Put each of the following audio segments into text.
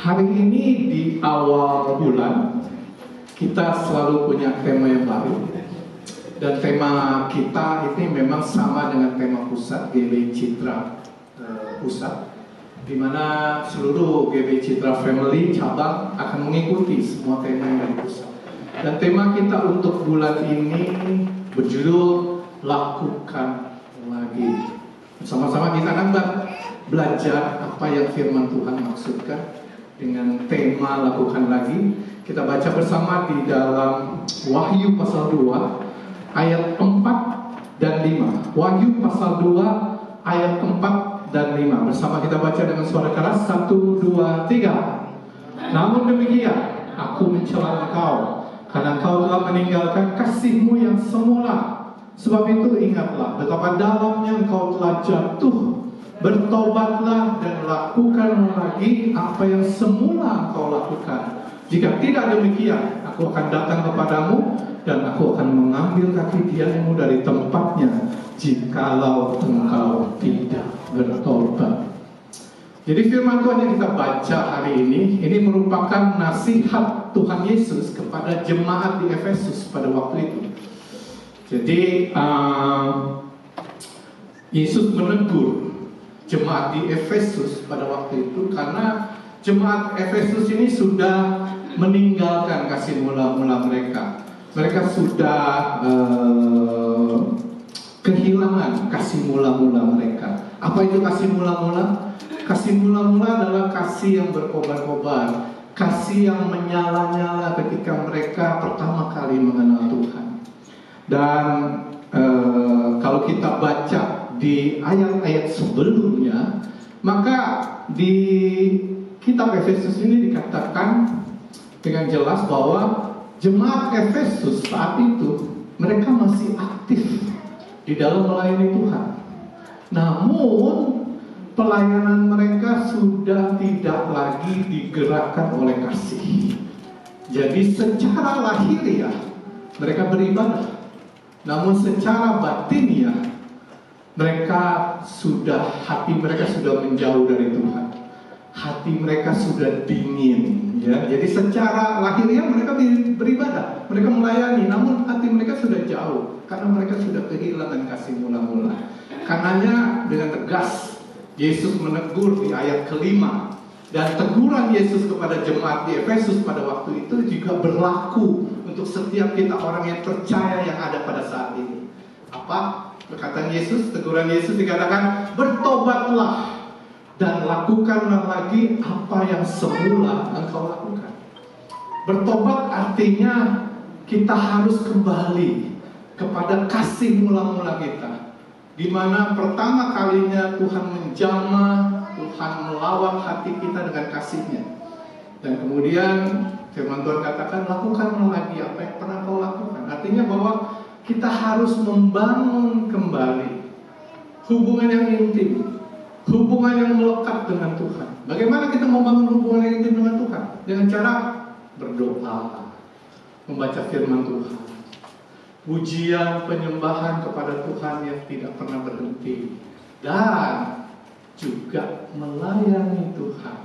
Hari ini di awal bulan kita selalu punya tema yang baru. Dan tema kita ini memang sama dengan tema pusat GB Citra Pusat, di mana seluruh GB Citra Family cabang akan mengikuti semua tema yang dari pusat. Dan tema kita untuk bulan ini berjudul Lakukan Lagi. Bersama-sama kita akan belajar apa yang firman Tuhan maksudkan dengan tema Lakukan Lagi. Kita baca bersama di dalam Wahyu pasal 2 ayat 4 dan 5. Wahyu pasal 2 ayat 4 dan 5. Bersama kita baca dengan suara keras. 1, 2, 3. Namun demikian, aku mencela engkau, karena engkau telah meninggalkan kasihmu yang semula. Sebab itu ingatlah betapa dalamnya engkau telah jatuh. Bertobatlah dan lakukan lagi apa yang semula engkau lakukan. Jika tidak demikian, aku akan datang kepadamu dan aku akan mengambil kaki tiangmu dari tempatnya, jikalau engkau tidak bertobat. Jadi firman Tuhan yang kita baca hari ini merupakan nasihat Tuhan Yesus kepada jemaat di Efesus pada waktu itu. Jadi Yesus menegur jemaat di Efesus pada waktu itu karena jemaat Efesus ini sudah meninggalkan kasih mula-mula mereka. Mereka sudah kehilangan kasih mula-mula mereka. Apa itu kasih mula-mula? Kasih mula-mula adalah kasih yang berkobar-kobar, kasih yang menyala-nyala ketika mereka pertama kali mengenal Tuhan. Dan kalau kita baca di ayat-ayat sebelumnya, maka di kitab Efesus ini dikatakan dengan jelas bahwa jemaat Efesus saat itu mereka masih aktif di dalam melayani Tuhan. Namun pelayanan mereka sudah tidak lagi digerakkan oleh kasih. Jadi secara lahiriah mereka beribadah, namun secara batiniah hati mereka sudah menjauh dari Tuhan. Hati mereka sudah dingin, ya. Jadi secara lahiriah mereka beribadah, mereka melayani, namun hati mereka sudah jauh karena mereka sudah kehilangan kasih mula-mula. Karenanya dengan tegas Yesus menegur di ayat kelima, dan teguran Yesus kepada jemaat di Efesus pada waktu itu juga berlaku untuk setiap kita orang yang percaya yang ada pada saat ini. Apa perkataan Yesus? Teguran Yesus dikatakan, bertobatlah dan lakukanlah lagi apa yang semula engkau lakukan. Bertobat artinya kita harus kembali kepada kasih mula-mula kita, di mana pertama kalinya Tuhan menjamah, Tuhan melawat hati kita dengan kasih-Nya. Dan kemudian firman Tuhan katakan, lakukanlah lagi apa yang pernah kau lakukan. Artinya bahwa kita harus membangun kembali hubungan yang intim, hubungan yang melekat dengan Tuhan. Bagaimana kita membangun hubungan yang intim dengan Tuhan? Dengan cara berdoa, membaca firman Tuhan, pujian penyembahan kepada Tuhan yang tidak pernah berhenti, dan juga melayani Tuhan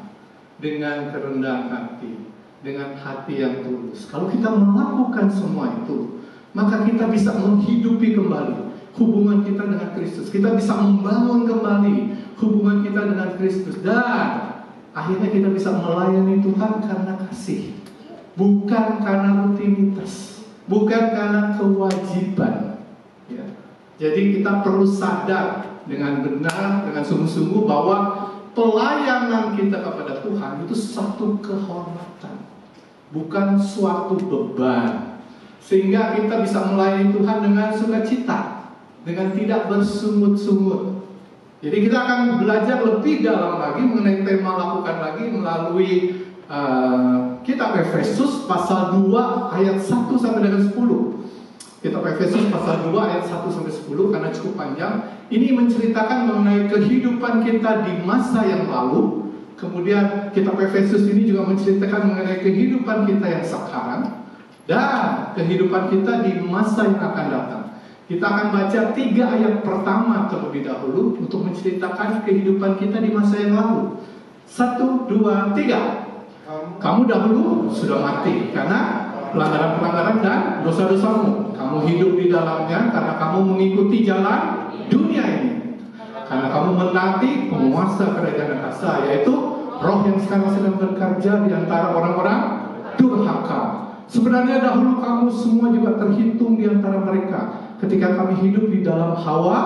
dengan kerendahan hati, dengan hati yang tulus. Kalau kita melakukan semua itu, maka kita bisa menghidupi kembali hubungan kita dengan Kristus. Kita bisa membangun kembali hubungan kita dengan Kristus, dan akhirnya kita bisa melayani Tuhan karena kasih, bukan karena rutinitas, bukan karena kewajiban, ya. Jadi kita perlu sadar dengan benar, dengan sungguh-sungguh bahwa pelayanan kita kepada Tuhan itu satu kehormatan, bukan suatu beban, sehingga kita bisa melayani Tuhan dengan sukacita, dengan tidak bersungut-sungut. Jadi kita akan belajar lebih dalam lagi mengenai tema lakukan lagi melalui kitab Efesus pasal 2 ayat 1 sampai dengan 10. Kitab Efesus pasal 2 ayat 1 sampai 10 karena cukup panjang. Ini menceritakan mengenai kehidupan kita di masa yang lalu. Kemudian kitab Efesus ini juga menceritakan mengenai kehidupan kita yang sekarang dan kehidupan kita di masa yang akan datang. Kita akan baca 3 ayat pertama terlebih dahulu untuk menceritakan kehidupan kita di masa yang lalu. 1, 2, 3. Kamu dahulu sudah mati karena pelanggaran-pelanggaran dan dosa-dosamu. Kamu hidup di dalamnya karena kamu mengikuti jalan dunia ini. Karena kamu menaati penguasa kerajaan angkasa, yaitu roh yang sekarang sedang bekerja di antara orang-orang durhaka. Sebenarnya dahulu kamu semua juga terhitung di antara mereka ketika kami hidup di dalam hawa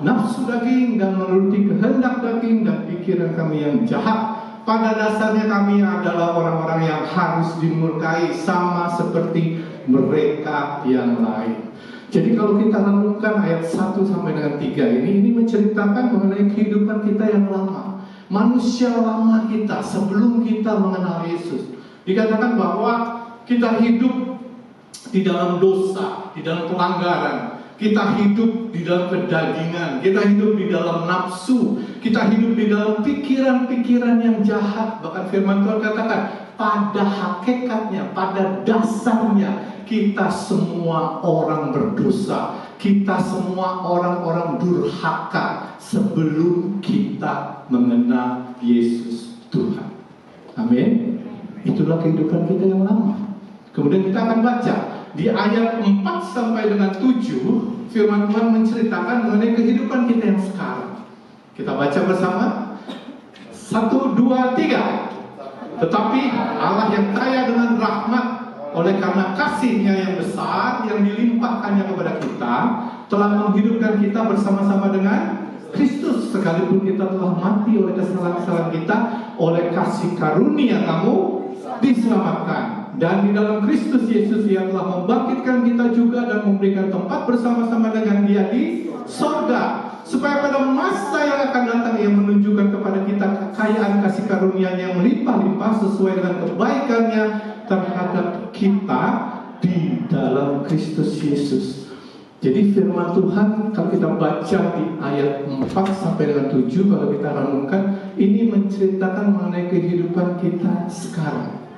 nafsu daging dan menuruti kehendak daging dan pikiran kami yang jahat. Pada dasarnya kami adalah orang-orang yang harus dimurkai sama seperti mereka yang lain. Jadi kalau kita renungkan ayat 1 sampai dengan 3 ini menceritakan mengenai kehidupan kita yang lama. Manusia lama kita sebelum kita mengenal Yesus. Dikatakan bahwa kita hidup di dalam dosa, di dalam pelanggaran. Kita hidup di dalam kedagingan, kita hidup di dalam nafsu, kita hidup di dalam pikiran-pikiran yang jahat. Bahkan firman Tuhan katakan, pada hakikatnya, pada dasarnya, kita semua orang berdosa. Kita semua orang-orang durhaka sebelum kita mengenal Yesus Tuhan. Amin. Itulah kehidupan kita yang lama. Kemudian kita akan baca di ayat 4 sampai dengan 7, firman Tuhan menceritakan mengenai kehidupan kita yang sekarang. Kita baca bersama. 1, 2, 3. Tetapi Allah yang kaya dengan rahmat, oleh karena kasih-Nya yang besar yang dilimpahkannya kepada kita, telah menghidupkan kita bersama-sama dengan Kristus, sekalipun kita telah mati oleh kesalahan-kesalahan kita, oleh kasih karunia kamu diselamatkan. Dan di dalam Kristus Yesus Ia telah membangkitkan kita juga dan memberikan tempat bersama-sama dengan Dia di sorga, supaya pada masa yang akan datang Ia menunjukkan kepada kita kekayaan kasih karunia-Nya yang melimpah-limpah sesuai dengan kebaikan-Nya terhadap kita di dalam Kristus Yesus. Jadi firman Tuhan kalau kita baca di ayat 4 sampai dengan 7, kalau kita renungkan, ini menceritakan mengenai kehidupan kita sekarang.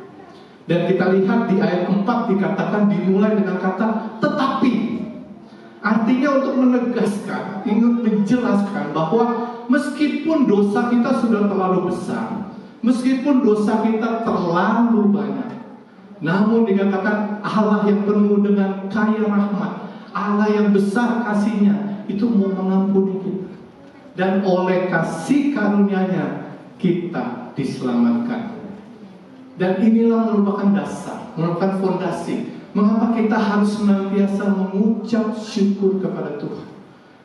Dan kita lihat di ayat 4 dikatakan dimulai dengan kata tetapi. Artinya untuk menegaskan, ingin menjelaskan bahwa meskipun dosa kita sudah terlalu besar, meskipun dosa kita terlalu banyak, namun dikatakan Allah yang penuh dengan kaya rahmat, Allah yang besar kasih-Nya itu mau mengampuni kita. Dan oleh kasih karunia-Nya kita diselamatkan. Dan inilah merupakan dasar, merupakan fondasi mengapa kita harus senantiasa mengucap syukur kepada Tuhan.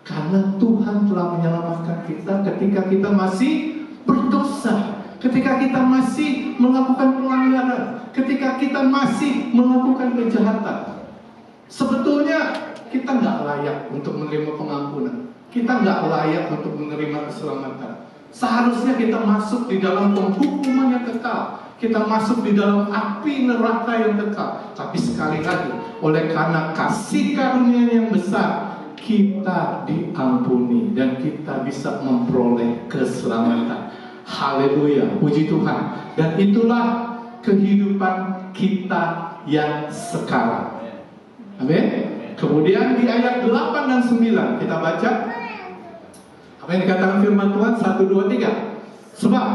Karena Tuhan telah menyelamatkan kita ketika kita masih berdosa, ketika kita masih melakukan pelanggaran, ketika kita masih melakukan kejahatan. Sebetulnya kita nggak layak untuk menerima pengampunan, kita nggak layak untuk menerima keselamatan. Seharusnya kita masuk di dalam penghukuman yang kekal, kita masuk di dalam api neraka yang kekal. Tapi sekali lagi, oleh karena kasih karunia yang besar, kita diampuni dan kita bisa memperoleh keselamatan. Haleluya, puji Tuhan. Dan itulah kehidupan kita yang sekarang. Amin. Kemudian di ayat 8 dan 9 kita baca apa yang dikatakan firman Tuhan. 1, 2, 3. Sebab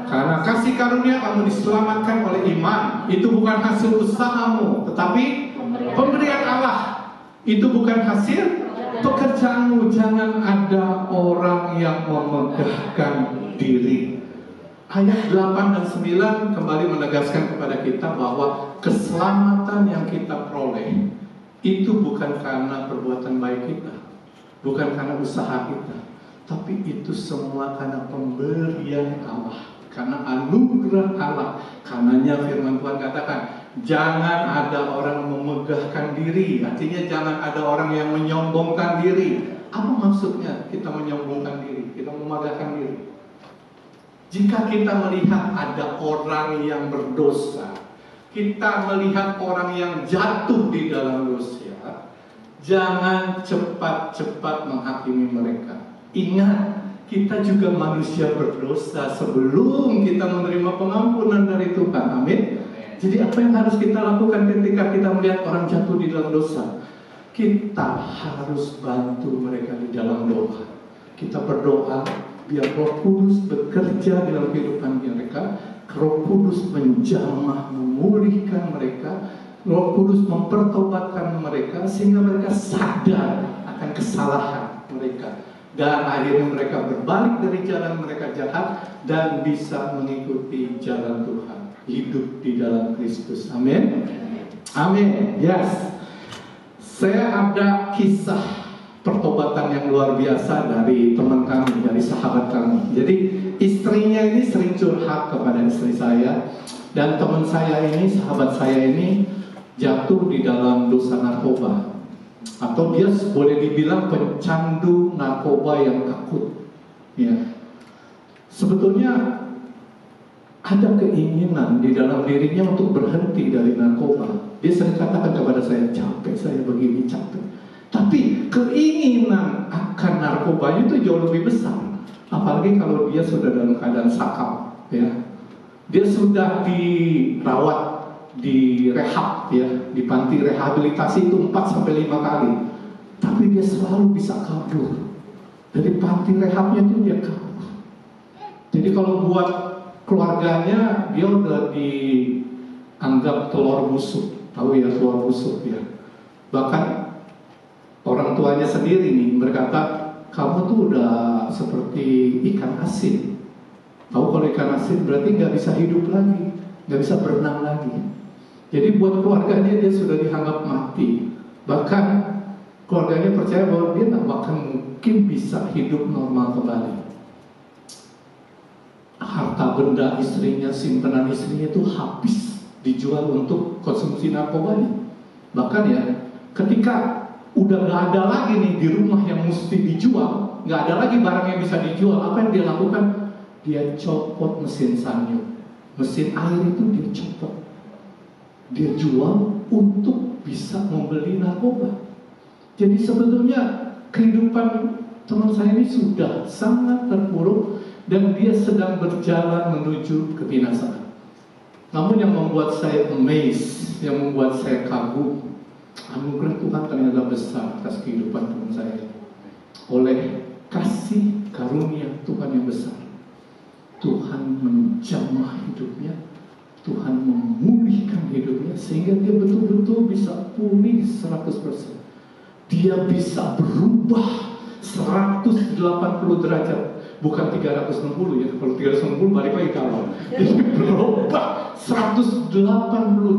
karena kasih karunia kamu diselamatkan oleh iman. Itu bukan hasil usahamu, tetapi pemberian Allah. Itu bukan hasil pekerjaanmu. Jangan ada orang yang memegahkan diri. Ayat 8 dan 9 kembali menegaskan kepada kita bahwa keselamatan yang kita peroleh itu bukan karena perbuatan baik kita, bukan karena usaha kita, tapi itu semua karena pemberian Allah, karena anugerah Allah. Karenanya firman Tuhan katakan, jangan ada orang memegahkan diri. Artinya jangan ada orang yang menyombongkan diri. Apa maksudnya kita menyombongkan diri, kita memegahkan diri? Jika kita melihat ada orang yang berdosa, kita melihat orang yang jatuh di dalam dosa, jangan cepat-cepat menghakimi mereka. Ingat, kita juga manusia berdosa sebelum kita menerima pengampunan dari Tuhan. Amin. Jadi apa yang harus kita lakukan ketika kita melihat orang jatuh di dalam dosa? Kita harus bantu mereka di dalam doa. Kita berdoa biar Roh Kudus bekerja dalam kehidupan mereka, Roh Kudus menjamah, memulihkan mereka. Roh Kudus mempertobatkan mereka sehingga mereka sadar akan kesalahan mereka. Dan akhirnya mereka berbalik dari jalan mereka jahat dan bisa mengikuti jalan Tuhan. Hidup di dalam Kristus. Amin. Amin. Yes. Saya ada kisah pertobatan yang luar biasa dari teman kami, dari sahabat kami. Jadi istrinya ini sering curhat kepada istri saya. Dan teman saya ini, sahabat saya ini jatuh di dalam dosa narkoba, atau dia boleh dibilang pencandu narkoba yang akut. Ya, sebetulnya ada keinginan di dalam dirinya untuk berhenti dari narkoba. Dia sering katakan kepada saya, capek saya begini, capek. Tapi keinginan akan narkobanya itu jauh lebih besar. Apalagi kalau dia sudah dalam keadaan sakau, ya. Dia sudah dirawat di rehab, ya, di panti rehabilitasi itu 4-5 kali. Tapi dia selalu bisa kabur. Dari panti rehabnya itu dia kabur. Jadi kalau buat keluarganya dia udah dianggap telur busuk. Tahu ya telur busuk ya. Bahkan orang tuanya sendiri nih berkata, kamu tuh udah seperti ikan asin. Tahu kalau ikan asin berarti nggak bisa hidup lagi, nggak bisa berenang lagi. Jadi buat keluarganya dia sudah dianggap mati. Bahkan keluarganya percaya bahwa dia tak akan mungkin bisa hidup normal kembali. Harta benda istrinya, simpanan istrinya itu habis dijual untuk konsumsi narkobanya. Bahkan ya, ketika udah nggak ada lagi nih di rumah yang mesti dijual, nggak ada lagi barang yang bisa dijual, apa yang dia lakukan? Dia copot mesin sanyo, mesin air itu dia copot. Dia jual untuk bisa membeli narkoba. Jadi sebetulnya kehidupan teman saya ini sudah sangat terpuruk dan dia sedang berjalan menuju kebinasaan. Namun yang membuat saya amazed, yang membuat saya kagum, anugerah Tuhan ternyata besar atas kehidupan teman saya. Oleh kasih karunia Tuhan yang besar, Tuhan menjamah hidupnya, Tuhan memulihkan hidupnya sehingga dia betul-betul bisa pulih 100%. Dia bisa berubah 180 derajat, bukan 360 ya. Kalau 360 balik lagi kalau. Jadi berubah 180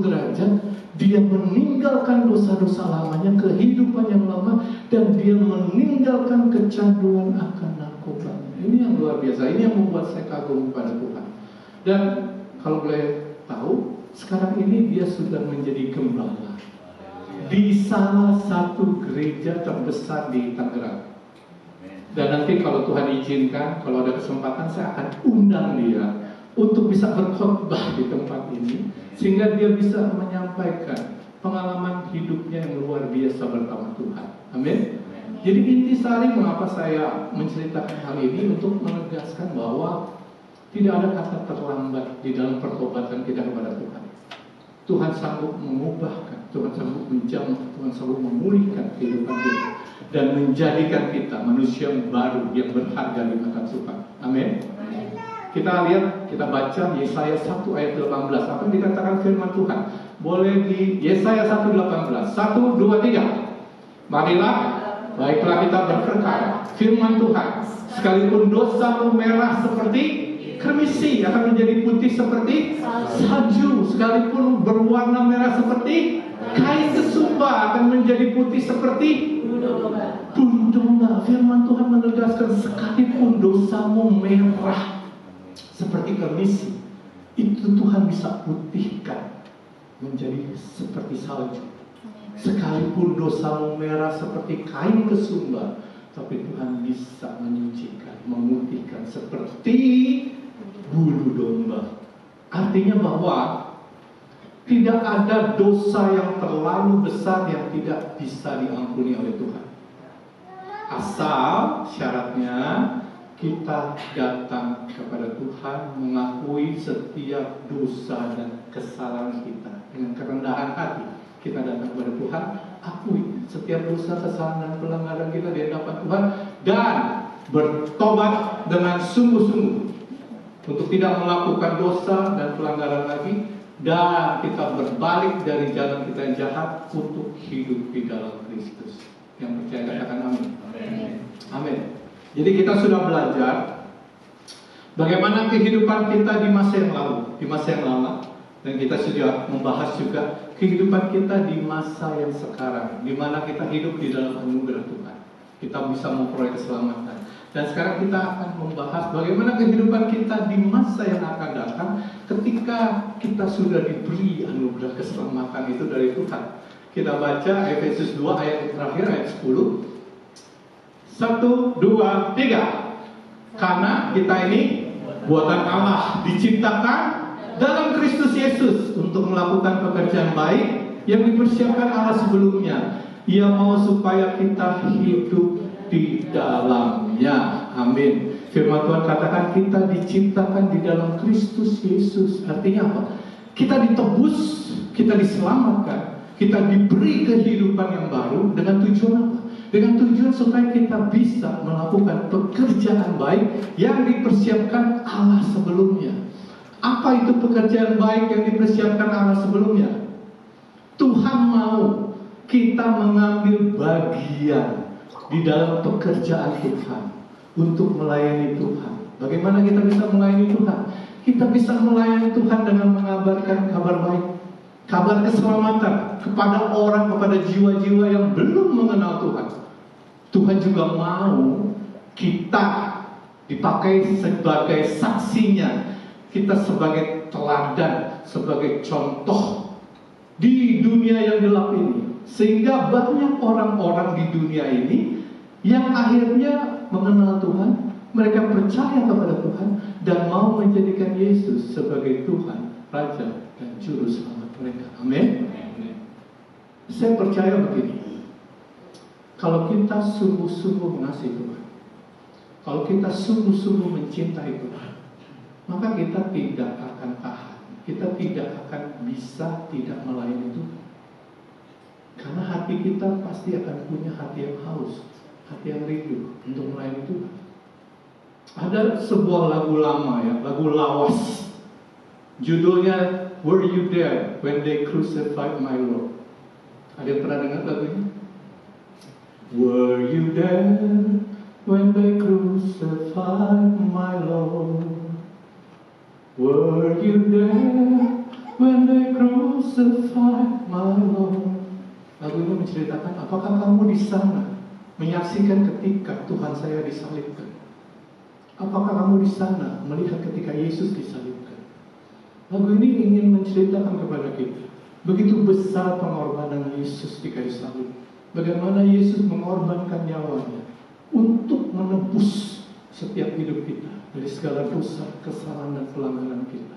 derajat. Dia meninggalkan dosa-dosa lamanya, kehidupan yang lama, dan dia meninggalkan kecanduan akan narkoba. Ini yang luar biasa. Ini yang membuat saya kagum kepada Tuhan. Dan kalau boleh tahu, sekarang ini dia sudah menjadi gembala di salah satu gereja terbesar di Tangerang. Dan nanti kalau Tuhan izinkan, kalau ada kesempatan saya akan undang dia untuk bisa berkhotbah di tempat ini, sehingga dia bisa menyampaikan pengalaman hidupnya yang luar biasa bersama Tuhan. Amin. Jadi intisari mengapa saya menceritakan hal ini untuk menegaskan bahwa tidak ada kata terlambat di dalam pertobatan kita kepada Tuhan. Tuhan sanggup mengubahkan, Tuhan sanggup menjamah, Tuhan sanggup memulihkan kehidupan kita dan menjadikan kita manusia yang baru yang berharga di mata Tuhan. Amin. Kita lihat, kita baca Yesaya 1 ayat 18. Apa yang dikatakan firman Tuhan? Boleh di Yesaya 1:18. 1, 2, 3. Marilah, baiklah kita berperkara. Firman Tuhan, sekalipun dosamu merah seperti kermisi akan menjadi putih seperti salju, sekalipun berwarna merah seperti kain kesumba akan menjadi putih seperti bulu domba. Firman Tuhan menegaskan sekalipun dosamu merah seperti kermisi, itu Tuhan bisa putihkan menjadi seperti salju. Sekalipun dosamu merah seperti kain kesumba, tapi Tuhan bisa menyucikan, memutihkan seperti bulu domba. Artinya bahwa tidak ada dosa yang terlalu besar yang tidak bisa diampuni oleh Tuhan. Asal syaratnya kita datang kepada Tuhan, mengakui setiap dosa dan kesalahan kita dengan kerendahan hati. Kita datang kepada Tuhan, akui setiap dosa, kesalahan dan pelanggaran kita di hadapan Tuhan, dan bertobat dengan sungguh-sungguh. untuk tidak melakukan dosa dan pelanggaran lagi, dan kita berbalik dari jalan kita yang jahat untuk hidup di dalam Kristus. Yang percaya katakan amin. Amin. Jadi kita sudah belajar bagaimana kehidupan kita di masa yang lalu, di masa yang lama, dan kita sudah membahas juga kehidupan kita di masa yang sekarang, di mana kita hidup di dalam anugerah Tuhan. Kita bisa memperoleh keselamatan. Dan sekarang kita akan membahas bagaimana kehidupan kita di masa yang akan datang ketika kita sudah diberi anugerah keselamatan itu dari Tuhan. Kita baca Efesus 2 ayat terakhir, ayat 10. 1, 2, 3. Karena kita ini buatan Allah, diciptakan dalam Kristus Yesus untuk melakukan pekerjaan baik yang dipersiapkan Allah sebelumnya. Ia mau supaya kita hidup di dalamnya. Amin. Firman Tuhan katakan kita diciptakan di dalam Kristus Yesus. Artinya apa? Kita ditebus, kita diselamatkan, kita diberi kehidupan yang baru dengan tujuan apa? Dengan tujuan supaya kita bisa melakukan pekerjaan baik yang dipersiapkan Allah sebelumnya. Apa itu pekerjaan baik yang dipersiapkan Allah sebelumnya? Tuhan mau kita mengambil bagian di dalam pekerjaan Tuhan untuk melayani Tuhan. Bagaimana kita bisa melayani Tuhan? Kita bisa melayani Tuhan dengan mengabarkan kabar baik, kabar keselamatan kepada orang, kepada jiwa-jiwa yang belum mengenal Tuhan. Tuhan juga mau kita dipakai sebagai saksinya, kita sebagai teladan, sebagai contoh di dunia yang gelap ini, sehingga banyak orang-orang di dunia ini yang akhirnya mengenal Tuhan, mereka percaya kepada Tuhan dan mau menjadikan Yesus sebagai Tuhan, Raja dan Juru Selamat mereka. Amin. Saya percaya begini, kalau kita sungguh-sungguh mengasihi Tuhan, kalau kita sungguh-sungguh mencintai Tuhan, maka kita tidak akan tahan, kita tidak akan bisa tidak melayani Tuhan. Karena hati kita pasti akan punya hati yang haus, hati yang rindu untuk melayani Tuhan. Ada sebuah lagu lama ya, lagu lawas, judulnya Were You There When They Crucified My Lord? Ada yang pernah dengar lagu ini? Were you there when they crucified my Lord? Were you there when they crucified my Lord? Lagu ini menceritakan apakah kamu di sana menyaksikan ketika Tuhan saya disalibkan? Apakah kamu di sana melihat ketika Yesus disalibkan? Lagu ini ingin menceritakan kepada kita begitu besar pengorbanan Yesus di kayu salib. Bagaimana Yesus mengorbankan nyawanya untuk menebus setiap hidup kita dari segala dosa, kesalahan dan pelanggaran kita.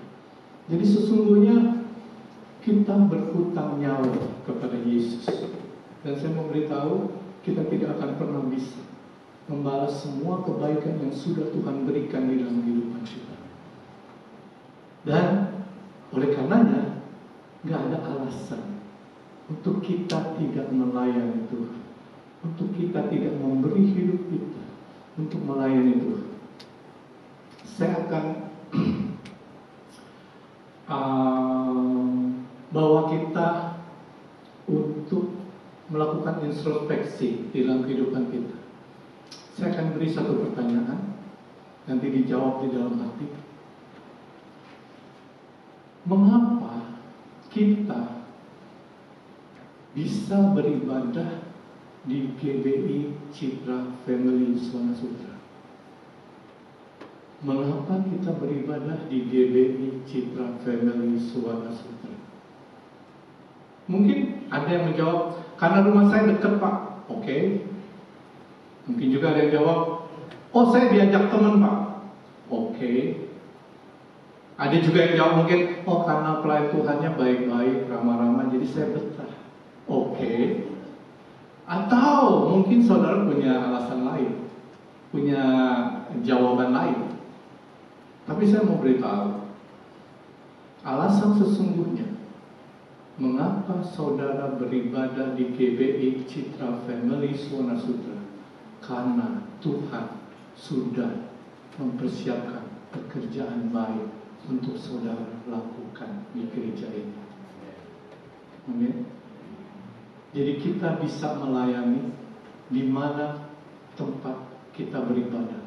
Jadi sesungguhnya kita berhutang nyawa kepada Yesus. Dan saya memberitahu, kita tidak akan pernah bisa membalas semua kebaikan yang sudah Tuhan berikan di dalam kehidupan kita. Dan oleh karenanya, gak ada alasan untuk kita tidak melayani Tuhan, untuk kita tidak memberi hidup kita untuk melayani Tuhan. Saya akan bawa kita untuk melakukan introspeksi di dalam kehidupan kita. Saya akan beri satu pertanyaan, nanti dijawab di dalam hati. Mengapa kita bisa beribadah di GBI Citra Family Suwana Sutra? Mengapa kita beribadah di GBI Citra Family Suwana Sutra? Mungkin ada yang menjawab, karena rumah saya dekat Pak. Oke. Mungkin juga ada yang jawab, oh saya diajak teman Pak. Oke. Ada juga yang jawab mungkin, oh karena pelayan Tuhannya baik-baik, ramah-ramah, jadi saya betah. Oke. Atau mungkin saudara punya alasan lain, punya jawaban lain. Tapi saya mau beritahu, alasan sesungguhnya mengapa saudara beribadah di GBI Citra Family Suwana Sutra, karena Tuhan sudah mempersiapkan pekerjaan baik untuk saudara lakukan di gereja ini. Amin. Jadi kita bisa melayani di mana tempat kita beribadah.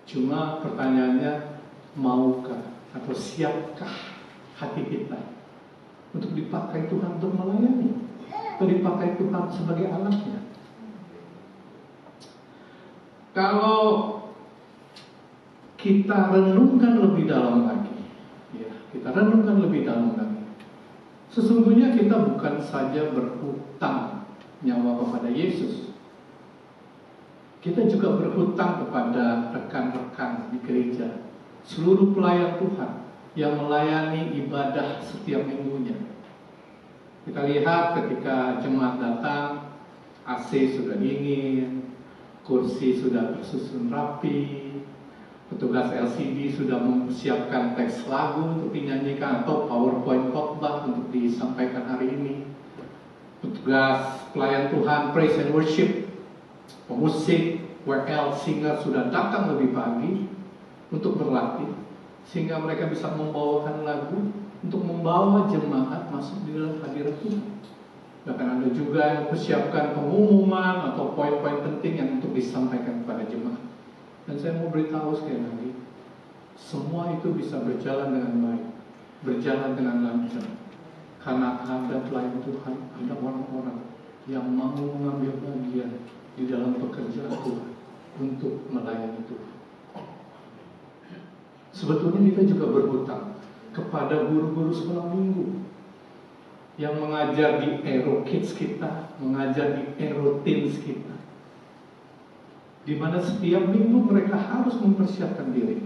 Cuma pertanyaannya, maukah atau siapkah hati kita untuk dipakai Tuhan untuk melayani, atau dipakai Tuhan sebagai alatnya? Kalau kita renungkan lebih dalam lagi, sesungguhnya kita bukan saja berhutang nyawa kepada Yesus, kita juga berhutang kepada rekan-rekan di gereja, seluruh pelayan Tuhan yang melayani ibadah setiap minggunya. Kita lihat ketika jemaat datang, AC sudah dingin, kursi sudah tersusun rapi, petugas LCD sudah mempersiapkan teks lagu untuk dinyanyikan atau PowerPoint khotbah untuk disampaikan hari ini. Petugas pelayan Tuhan, praise and worship, pemusik, WL, singer sudah datang lebih pagi untuk berlatih, sehingga mereka bisa membawakan lagu untuk membawa jemaat masuk di dalam hadirat Tuhan. Bahkan ada juga yang mempersiapkan pengumuman atau poin-poin penting yang untuk disampaikan kepada jemaat. Dan saya mau beritahu sekali lagi, semua itu bisa berjalan dengan baik, berjalan dengan lancar, karena ada pelayan Tuhan, ada orang-orang yang mau mengambil bagian di dalam pekerjaan Tuhan untuk melayani Tuhan. Sebetulnya kita juga berhutang kepada guru-guru sekolah minggu yang mengajar di Aero Kids kita, mengajar di Aero Teens kita, di mana setiap minggu mereka harus mempersiapkan diri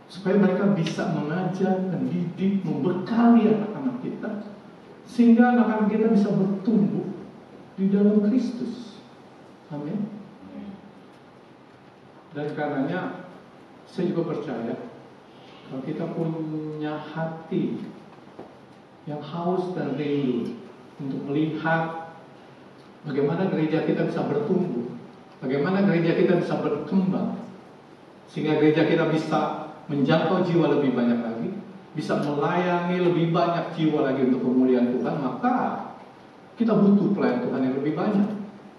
supaya mereka bisa mengajar, mendidik, membekali anak-anak kita, sehingga anak-anak kita bisa bertumbuh di dalam Kristus. Amin. Dan karenanya saya juga percaya kalau kita punya hati yang haus dan rindu untuk melihat bagaimana gereja kita bisa bertumbuh, bagaimana gereja kita bisa berkembang, sehingga gereja kita bisa menjangkau jiwa lebih banyak lagi, bisa melayani lebih banyak jiwa lagi untuk kemuliaan Tuhan, maka kita butuh pelayan Tuhan yang lebih banyak.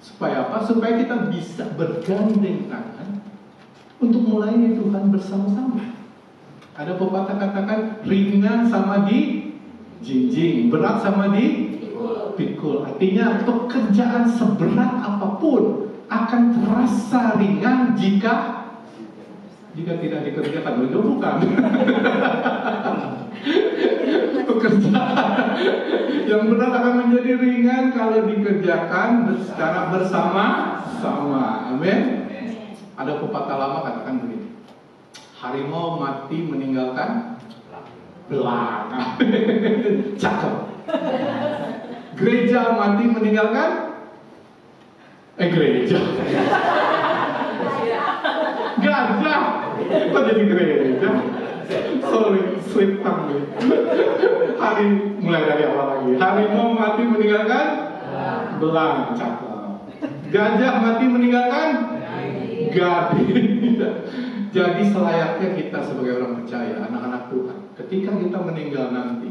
Supaya apa? Supaya kita bisa bergandeng tangan untuk melayani Tuhan bersama-sama. Ada pepatah katakan, ringan sama di jinjing, berat sama di pikul. Artinya pekerjaan seberat apapun akan terasa ringan jika tidak dikerjakan. Itu bukan. Pekerjaan yang berat akan menjadi ringan kalau dikerjakan secara bersama-sama. Amin. Ada pepatah lama katakan begini, harimau mati meninggalkan belang. Cakep. Gereja mati meninggalkan gereja. Gajah. Kok jadi gereja? Sorry, slip tongue. Mulai dari awal lagi. Harimau mati meninggalkan belang. Cakep. Gajah mati meninggalkan gading. Jadi selayaknya kita sebagai orang percaya, anak-anak Tuhan, ketika kita meninggal nanti,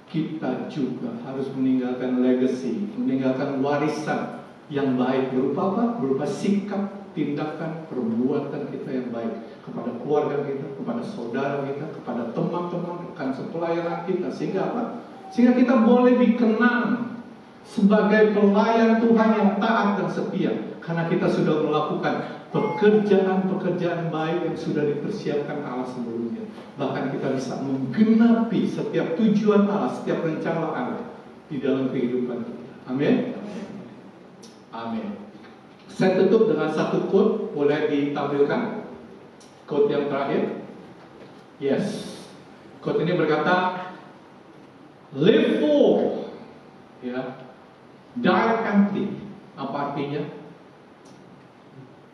kita juga harus meninggalkan legacy, meninggalkan warisan yang baik. Berupa apa? Berupa sikap, tindakan, perbuatan kita yang baik kepada keluarga kita, kepada saudara kita, kepada teman-teman, rekan sepelayanan kita. Sehingga apa? Sehingga kita boleh dikenang sebagai pelayan Tuhan yang taat dan setia, karena kita sudah melakukan pekerjaan-pekerjaan baik yang sudah dipersiapkan Allah sebelumnya. Bahkan kita bisa menggenapi setiap tujuan Allah, setiap rencana Allah di dalam kehidupan kita. Amin. Amin. Saya tutup dengan satu quote, boleh ditampilkan quote yang terakhir. Yes. Quote ini berkata, live full, ya, die empty. Apa artinya?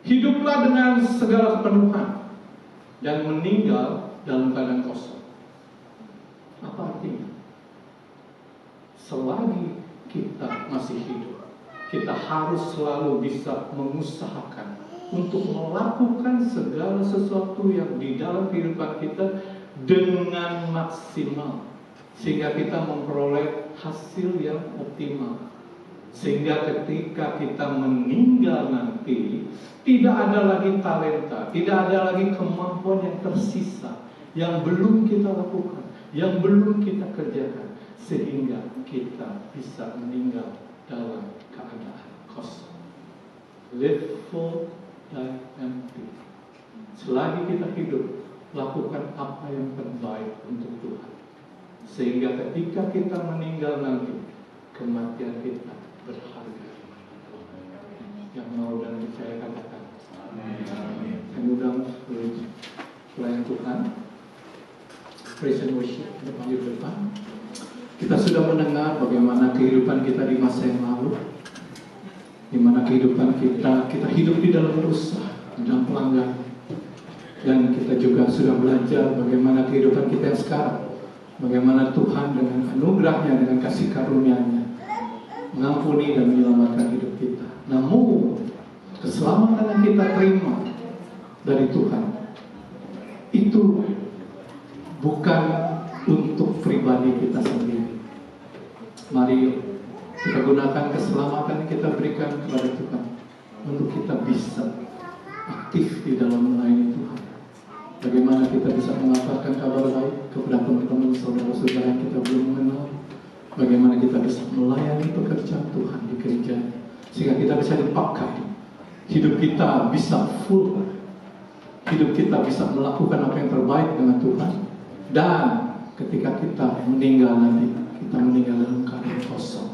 Hiduplah dengan segala kepenuhan dan meninggal dalam keadaan kosong. Apa artinya? Selagi kita masih hidup, kita harus selalu bisa mengusahakan untuk melakukan segala sesuatu yang di dalam kehidupan kita dengan maksimal, sehingga kita memperoleh hasil yang optimal. Sehingga ketika kita meninggal nanti, tidak ada lagi talenta, tidak ada lagi kemampuan yang tersisa, yang belum kita lakukan, yang belum kita kerjakan, sehingga kita bisa meninggal dalam keadaan kosong. Live full, die empty. Selagi kita hidup, lakukan apa yang terbaik untuk Tuhan, sehingga ketika kita meninggal nanti, kematian kita berharga. Yang mau dan percaya katakan amin. Undang pelayan Tuhan, praise and worship depan. Kita sudah mendengar bagaimana kehidupan kita di masa yang lalu, di mana kehidupan kita hidup di dalam dosa, di dalam pelanggaran. Dan kita juga sudah belajar bagaimana kehidupan kita yang sekarang, bagaimana Tuhan dengan anugerahnya, dengan kasih karunia-Nya mengampuni dan menyelamatkan hidup kita. Namun keselamatan yang kita terima dari Tuhan itu bukan untuk pribadi kita sendiri. Mari kita gunakan keselamatan yang kita berikan kepada Tuhan untuk kita bisa aktif di dalam melayani Tuhan. Bagaimana kita bisa mengabarkan kabar baik kepada teman-teman saudara-saudara yang kita belum mengenal. Bagaimana kita bisa melayani pekerjaan Tuhan di gereja, sehingga kita bisa dipakai, hidup kita bisa full, hidup kita bisa melakukan apa yang terbaik dengan Tuhan. Dan ketika kita meninggal nanti, kita meninggal dalam keadaan kosong,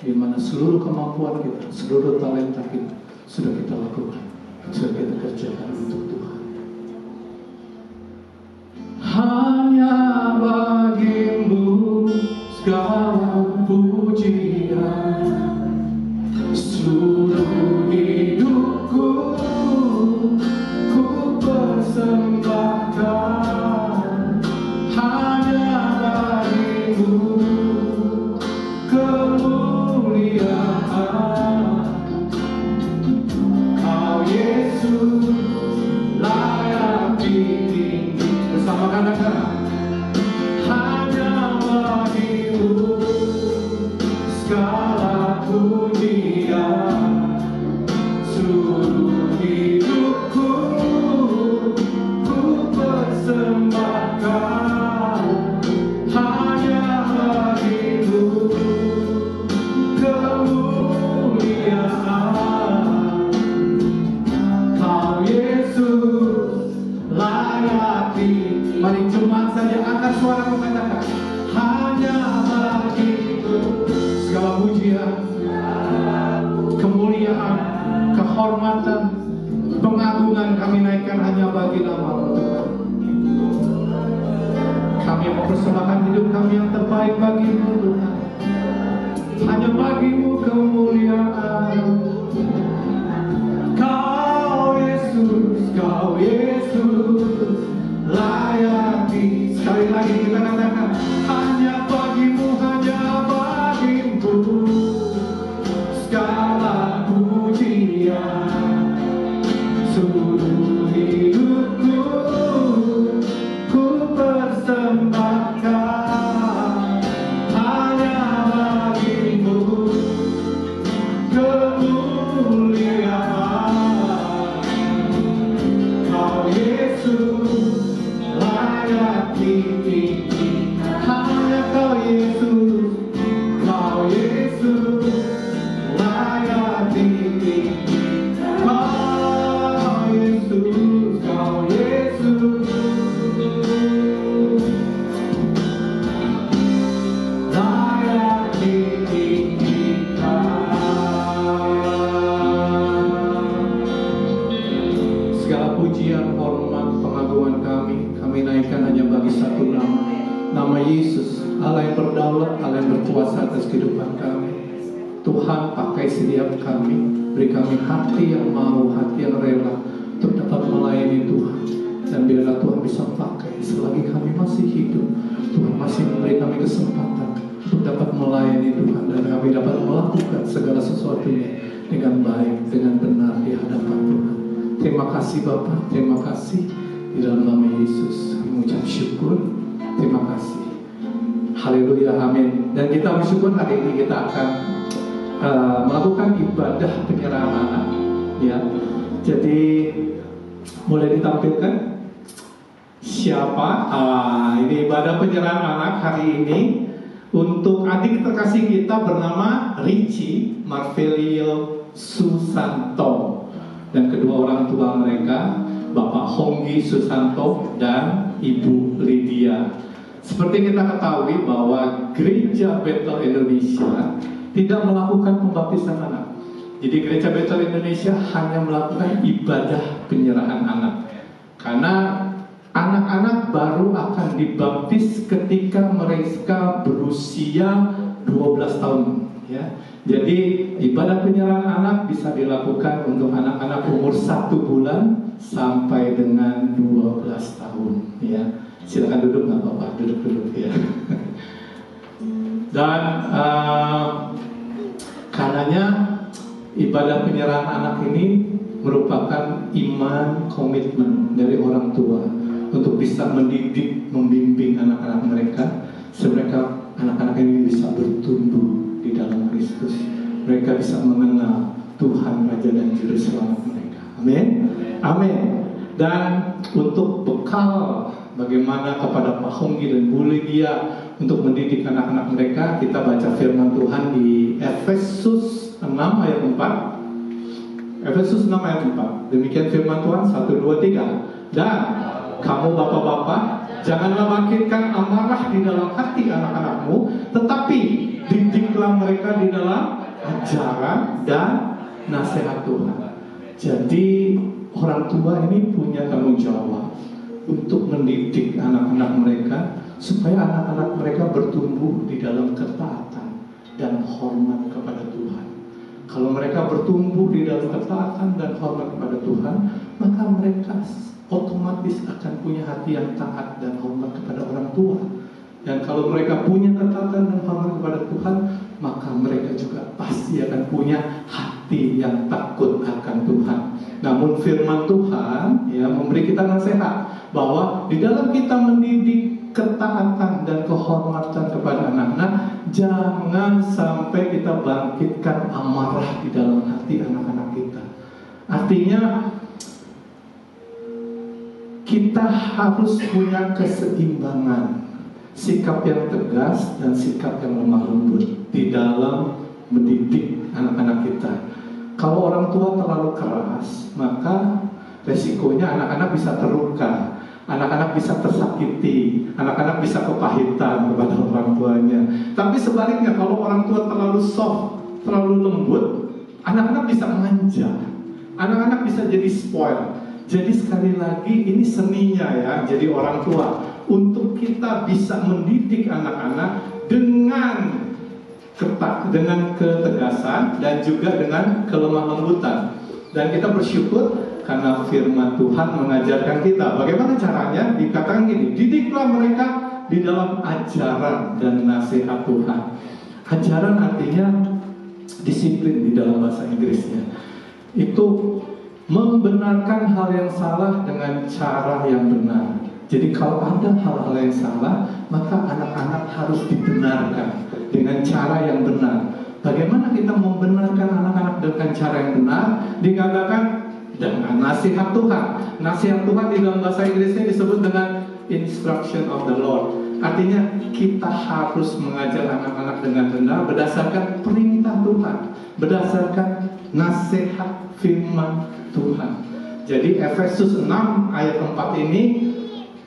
di mana seluruh kemampuan kita, seluruh talenta kita sudah kita lakukan, sudah kita kerjakan untuk Tuhan. Hanya bagimu segala pujian, seluruh hidupku ku persembahkan. Hanya bagimu kemuliaan, Kau Yesus layak ditinggi. Bersama katakan, hanya bagimu segala pujian, seluruh hidupku ku persembahkan. Hanya bagimu kemuliaan, Kau Yesus layak di. Mari jemaat saja angkat suara mengatakan, hanya bagimu segala pujian, kemuliaan, kehormatan, pengagungan kami naikkan hanya bagi nama-Mu Tuhan. Kami mempersembahkan hidup kami yang terbaik bagi-Mu Tuhan. Hanya bagi-Mu kemuliaan, Kau Yesus, Kau Yesus layak di. Sekali lagi kita katakan, hanya bagimu segala pujian, seluruh hidupku ku persembahkan. Hanya bagimu kemuliaan, Kau Yesus layak ditinggikan. Hanya Kau Yesus, Kau Yesus layak ditinggikan. Kau Yesus, Kau Yesus layak ditinggikan. Segala pujian, hormat, pengagungan kami naikkan hanya bagi satu nama Yesus, Allah yang berdaulat, Allah yang berkuasa atas kehidupan kami. Tuhan, pakai setiap kami, beri kami hati yang mau, hati yang rela untuk dapat melayani Tuhan. Dan biarlah Tuhan bisa pakai selagi kami masih hidup. Tuhan masih memberi kami kesempatan untuk dapat melayani Tuhan, dan kami dapat melakukan segala sesuatunya dengan baik, dengan benar di hadapan Tuhan. Terima kasih Bapak, terima kasih. Di dalam nama Yesus mengucap syukur. Terima kasih. Haleluya, amin. Dan kita bersyukur hari ini kita akan melakukan ibadah penyerahan anak, ya. Jadi mulai ditampilkan siapa? Ini ibadah penyerahan anak hari ini untuk adik terkasih kita bernama Richie Marvelio Susanto dan kedua orang tua mereka, Bapak Honggi Susanto dan Ibu Lydia. Seperti kita ketahui bahwa Gereja Bethel Indonesia tidak melakukan pembaptisan anak. Jadi Gereja Bethel Indonesia hanya melakukan ibadah penyerahan anak. Karena anak-anak baru akan dibaptis ketika mereka berusia 12 tahun, ya. Jadi ibadah penyerahan anak bisa dilakukan untuk anak-anak umur 1 bulan sampai dengan 12 tahun, ya. Silakan duduk nggak apa-apa, duduk ya. Dan karenanya ibadah penyerahan anak ini merupakan iman, komitmen dari orang tua untuk bisa mendidik, membimbing anak-anak mereka sehingga anak-anak ini bisa bertumbuh di dalam Kristus. Mereka bisa mengenal Tuhan Raja dan Juru Selamat mereka. Amin. Amin. Dan untuk bekal bagaimana kepada Pak Honggi dan Bu Lydia untuk mendidik anak-anak mereka, kita baca firman Tuhan di Efesus 6 ayat 4. Efesus 6 ayat 4. Demikian firman Tuhan, 1, 2, 3. Dan kamu bapak-bapak, janganlah bangkitkan amarah di dalam hati anak-anakmu, tetapi didiklah mereka di dalam ajaran dan nasihat Tuhan. Jadi orang tua ini punya tanggung jawab untuk mendidik anak-anak mereka supaya anak-anak mereka bertumbuh di dalam ketaatan dan hormat kepada Tuhan. Kalau mereka bertumbuh di dalam ketaatan dan hormat kepada Tuhan, maka mereka otomatis akan punya hati yang taat dan hormat kepada orang tua. Dan kalau mereka punya ketaatan dan hormat kepada Tuhan, maka mereka juga pasti akan punya hati yang takut akan Tuhan. Namun firman Tuhan ya memberi kita nasihat bahwa di dalam kita mendidik ketaatan dan kehormatan kepada anak-anak, jangan sampai kita bangkitkan amarah di dalam hati anak-anak kita. Artinya kita harus punya keseimbangan, sikap yang tegas dan sikap yang lemah lembut di dalam mendidik anak-anak kita. Kalau orang tua terlalu keras, maka resikonya anak-anak bisa terluka, anak-anak bisa tersakiti, anak-anak bisa kepahitan kepada orang tuanya. Tapi sebaliknya, kalau orang tua terlalu soft, terlalu lembut, anak-anak bisa manja, anak-anak bisa jadi spoil. Jadi sekali lagi ini seninya ya, jadi orang tua untuk kita bisa mendidik anak-anak dengan ketegasan dan juga dengan kelemah lembutan. Dan kita bersyukur karena firman Tuhan mengajarkan kita bagaimana caranya. Dikatakan gini, didiklah mereka di dalam ajaran dan nasihat Tuhan. Ajaran artinya disiplin di dalam bahasa Inggrisnya. Itu membenarkan hal yang salah dengan cara yang benar. Jadi kalau ada hal-hal yang salah, maka anak-anak harus dibenarkan dengan cara yang benar. Bagaimana kita membenarkan anak-anak dengan cara yang benar? Dikatakan dengan nasihat Tuhan. Nasihat Tuhan di dalam bahasa Inggrisnya disebut dengan instruction of the Lord. Artinya kita harus mengajar anak-anak dengan benar berdasarkan perintah Tuhan, berdasarkan nasihat firman Tuhan. Jadi Efesus 6 ayat 4 ini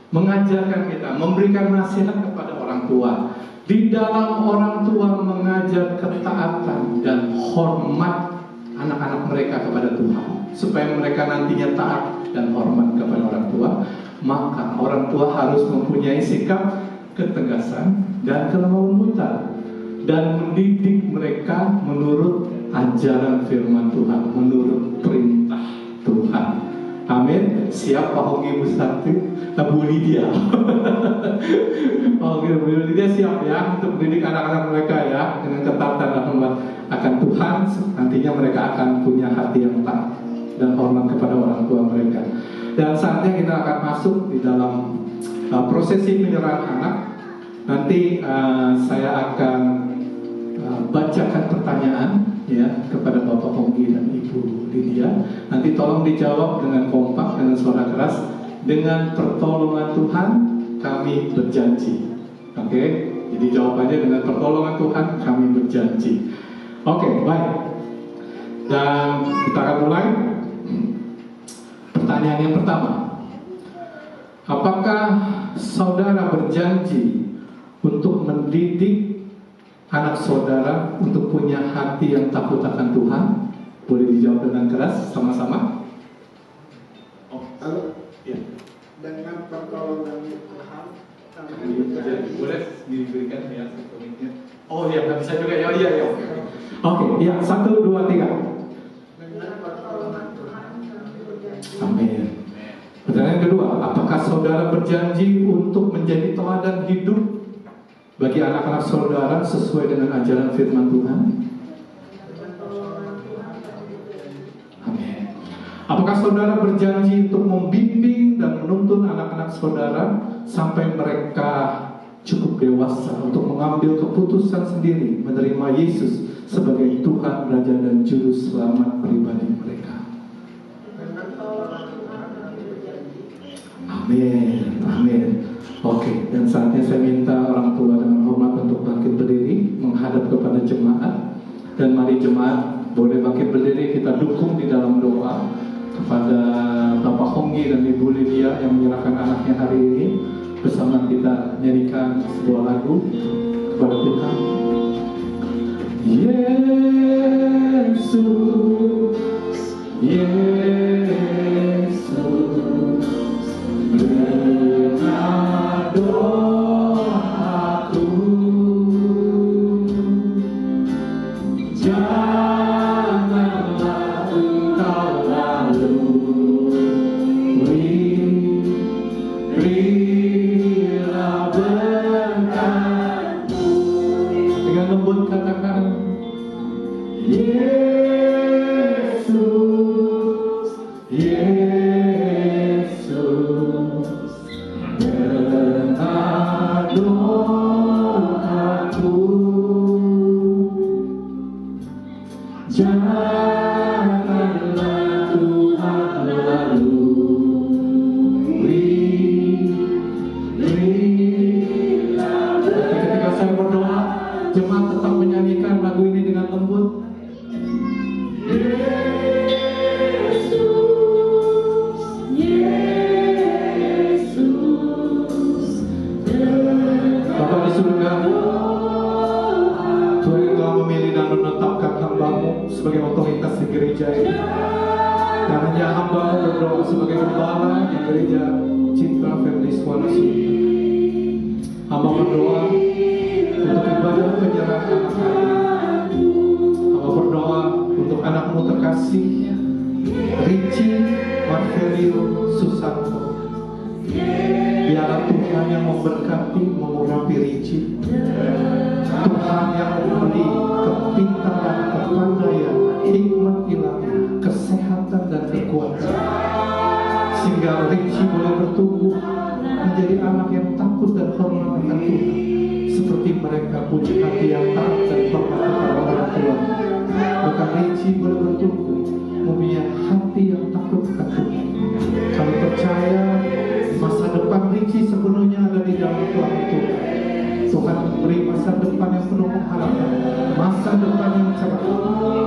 mengajarkan kita, memberikan nasihat kepada orang tua. Di dalam orang tua mengajar ketaatan dan hormat anak-anak mereka kepada Tuhan, supaya mereka nantinya taat dan hormat kepada orang tua, maka orang tua harus mempunyai sikap ketegasan dan kelemah lembutan dan mendidik mereka menurut ajaran firman Tuhan, menurut perintah Tuhan. Amin. Siap Pak Honggi Bu Lydia. Oke, Bu Lydia siap ya untuk mendidik anak-anak mereka ya dengan ketaatan dan hormat akan Tuhan. Nantinya mereka akan punya hati yang taat. dan hormat kepada orang tua mereka. Dan saatnya kita akan masuk di dalam prosesi penyerahan anak. Nanti saya akan bacakan pertanyaan ya kepada Bapak Honggi dan Ibu Lydia. Nanti tolong dijawab dengan kompak, dengan suara keras. Dengan pertolongan Tuhan kami berjanji. Oke, jadi jawabannya dengan pertolongan Tuhan kami berjanji. Oke, baik. Dan kita akan mulai. Pertanyaan yang pertama, apakah saudara berjanji untuk mendidik anak saudara untuk punya hati yang takut akan Tuhan? Boleh dijawab dengan keras sama-sama. Ya. Dengan pertolongan Tuhan kami berjanji. Boleh diberikan ya komiknya. Oh ya, nggak bisa juga ya. Iya. Oke, ya 1, 2, 3. Dengan pertolongan Tuhan kami berjanji. Amin. Pertanyaan kedua, apakah saudara berjanji untuk menjadi teladan hidup bagi anak-anak saudara sesuai dengan ajaran firman Tuhan? Dengan pertolongan Tuhan kami berjanji. Amin. Apakah saudara berjanji untuk membimbing dan menuntun anak-anak saudara sampai mereka cukup dewasa untuk mengambil keputusan sendiri menerima Yesus sebagai Tuhan, Raja dan Juru Selamat pribadi mereka? Dengan pertolongan Tuhan kami berjanji. Amin. Oke, dan saatnya saya minta orang tua dengan hormat untuk bangkit berdiri menghadap kepada jemaat. Dan mari jemaat boleh bangkit berdiri, kita dukung di dalam doa kepada Bapak Honggi dan Ibu Lydia yang menyerahkan anaknya hari ini. Bersama kita nyanyikan sebuah lagu kepada Tuhan. Yesus, dengar doaku, janganlah engkau berilah berkat-Mu. Dengan lembut katakan, Yesus, dengar doaku, janganlah Tuhan berilah. Ketika saya berdoa, jemaat tetap menyanyikan lagu ini dengan lembut. Bapa di surga, Tuhan yang telah memilih dan menetapkan hamba-Mu sebagai otoritas di gereja ini. Karena hamba-Mu berdoa sebagai gembala di gereja Citra Verdi Wanasudi. Hamba berdoa untuk ibadah penyerahan anak hari ini. Hamba berdoa untuk anak-Mu terkasih Richie Marvelio Susanto. Biarlah Tuhan yang memberkati, mengurapi Richie. Tuhan yang memberi kepintaran, kepandaian, hikmat ilahi, kesehatan dan kekuatan, sehingga Richie boleh bertumbuh menjadi anak yang takut dan hormat akan Tuhan, seperti mereka punya hati yang taat dan hormat kepada orang tua. Maka Richie boleh bertumbuh mempunyai hati yang takut akan Tuhan. Kami percaya masa depan Richie sepenuhnya ada di dalam Tuhan. Tuhan memberi masa depan yang penuh pengharapan, masa depan yang cerah,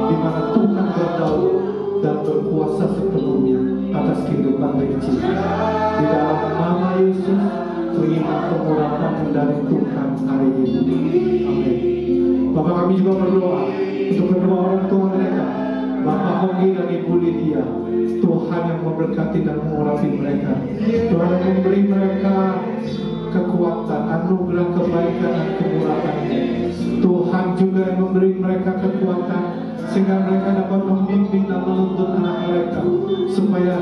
di mana Tuhan berdaulat dan berkuasa sepenuhnya atas kehidupan Richie. Di dalam nama Yesus, terima pengurapan dari Tuhan hari ini. Amin. Bapak, kami juga berdoa untuk kedua orang tua mereka, Bapak Honggi dan Ibu Lydia. Tuhan yang memberkati dan mengurapi mereka. Tuhan yang memberi mereka kekuatan, anugerah kebaikan dan kemurahan-Nya. Tuhan juga yang memberi mereka kekuatan sehingga mereka dapat membimbing dan menuntun anak mereka, supaya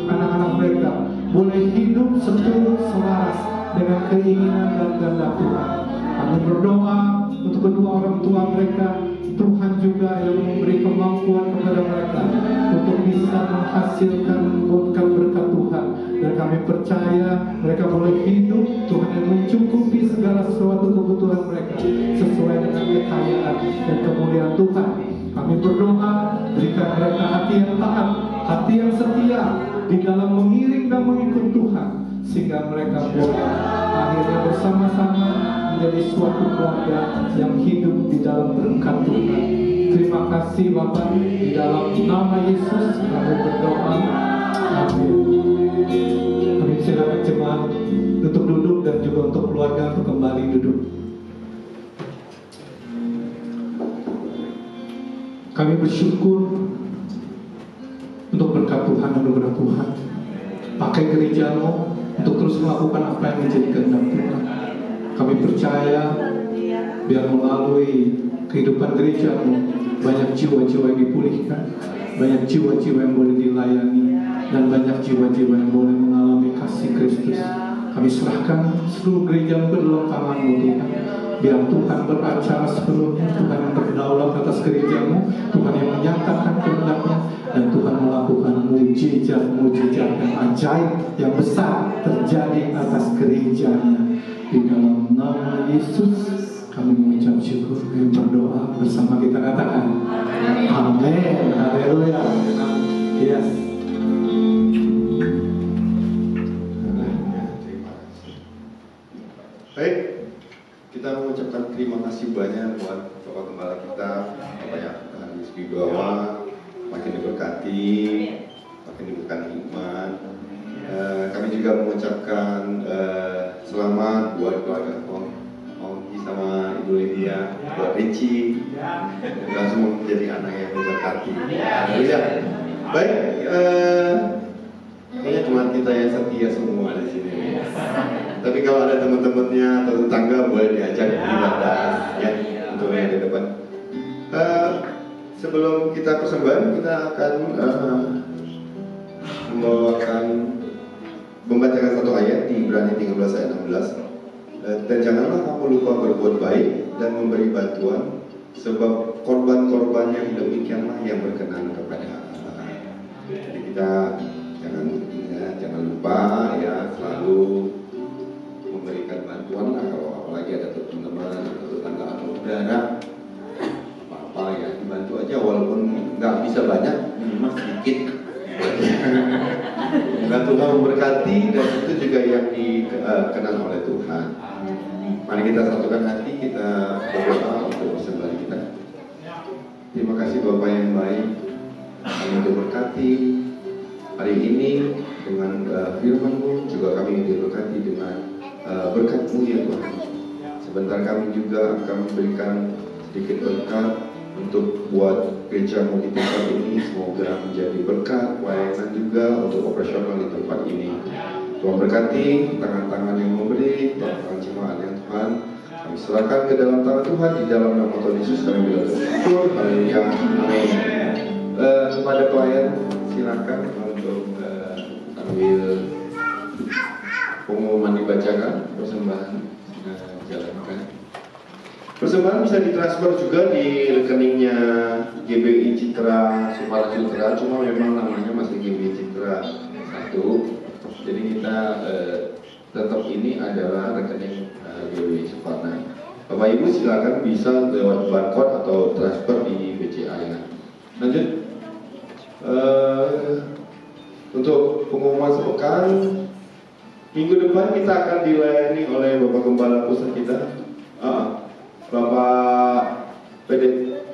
anak-anak mereka boleh hidup seturut selaras dengan keinginan dan kehendak Tuhan. Kami berdoa untuk kedua orang tua mereka. Tuhan juga yang memberi kemampuan kepada mereka untuk bisa bisa menghasilkan berkat Tuhan. Dan kami percaya mereka boleh hidup Tuhan yang mencukupi segala sesuatu kebutuhan mereka sesuai dengan kekayaan dan kemuliaan Tuhan. Kami berdoa, berikan mereka hati yang taat, hati yang setia di dalam mengiring dan mengikut Tuhan, sehingga mereka boleh akhirnya bersama-sama menjadi suatu keluarga yang hidup di dalam berkat Tuhan. Terima kasih Bapak, di dalam nama Yesus kami berdoa. Amin. Kami silakan jemaat untuk duduk dan juga untuk keluarga untuk kembali duduk. Kami bersyukur untuk berkat Tuhan, anugerah Tuhan. Pakai gereja-Mu untuk terus melakukan apa yang menjadi kehendak Tuhan. Kami percaya biar melalui kehidupan gereja-Mu banyak jiwa-jiwa yang dipulihkan, banyak jiwa-jiwa yang boleh dilayani, dan banyak jiwa-jiwa yang boleh mengalami kasih Kristus. Kami serahkan seluruh gereja-Mu ke dalam tangan-Mu Tuhan. Biar Tuhan beracara sepenuhnya, Tuhan yang berdaulat atas gereja-Mu, Tuhan yang menyatakan kehendak-Nya, dan Tuhan melakukan mujizat-mujizat yang ajaib, yang besar terjadi atas gereja-Nya. Di dalam nama Yesus kami mengucap syukur dan berdoa bersama, kita katakan amin. Haleluya. Yes. Baik, kita mengucapkan terima kasih banyak buat Bapak Gembala kita, Bapak yang di bawah, makin diberkati, makin diberikan hikmat. Kami juga mengucapkan selamat buat keluarga Ongki sama Ibu Lydia, buat Ricci, semoga semua menjadi anak yang diberkati. Baik, kayaknya cuma kita yang setia semua di sini. Tapi kalau ada teman-temannya atau tetangga boleh diajak ibadah ya untuk yang di depan. Sebelum kita persembahan, kita akan membacakan satu ayat di Ibrani 13 ayat 16. Dan janganlah kamu lupa berbuat baik dan memberi bantuan, sebab korban-korban yang demikianlah yang berkenan kepada Allah. Jadi kita jangan lupa ya selalu memberikan bantuan lah, kalau apalagi ada teman-teman atau tetangga atau saudara, apa ya dibantu aja walaupun nggak bisa banyak, minimal sedikit. Dan Tuhan memberkati, dan itu juga yang dikenal oleh Tuhan. Mari kita satukan hati, kita berdoa untuk persembahan kita. Terima kasih Bapak yang baik, kami diberkati hari ini dengan firman-Mu, juga kami diberkati dengan berkat-Mu ya Tuhan. Sebentar kami juga akan memberikan sedikit berkat untuk buat gereja-Mu di tempat ini, semoga menjadi berkat pelayanan juga untuk operasional di tempat ini. Tuhan berkati tangan-tangan yang memberi, tangan jemaat yang Tuhan kami serahkan ke dalam tangan Tuhan, di dalam nama Tuhan Yesus kami bersyukur. Haleluya, amin. Kepada pelayan silakan untuk ambil pengumuman dibacakan, persembahan jalankan. Persembahan bisa ditransfer juga di rekeningnya GBI Citra Supara Citra, cuma memang namanya masih GBI Citra 1. Jadi kita tetap ini adalah rekening GBI Supara. Bapak Ibu silakan bisa lewat barcode atau transfer di BCA ya. Lanjut. Untuk pengumuman sepekan, minggu depan kita akan dilayani oleh Bapak Gembala Pusat kita, Bapak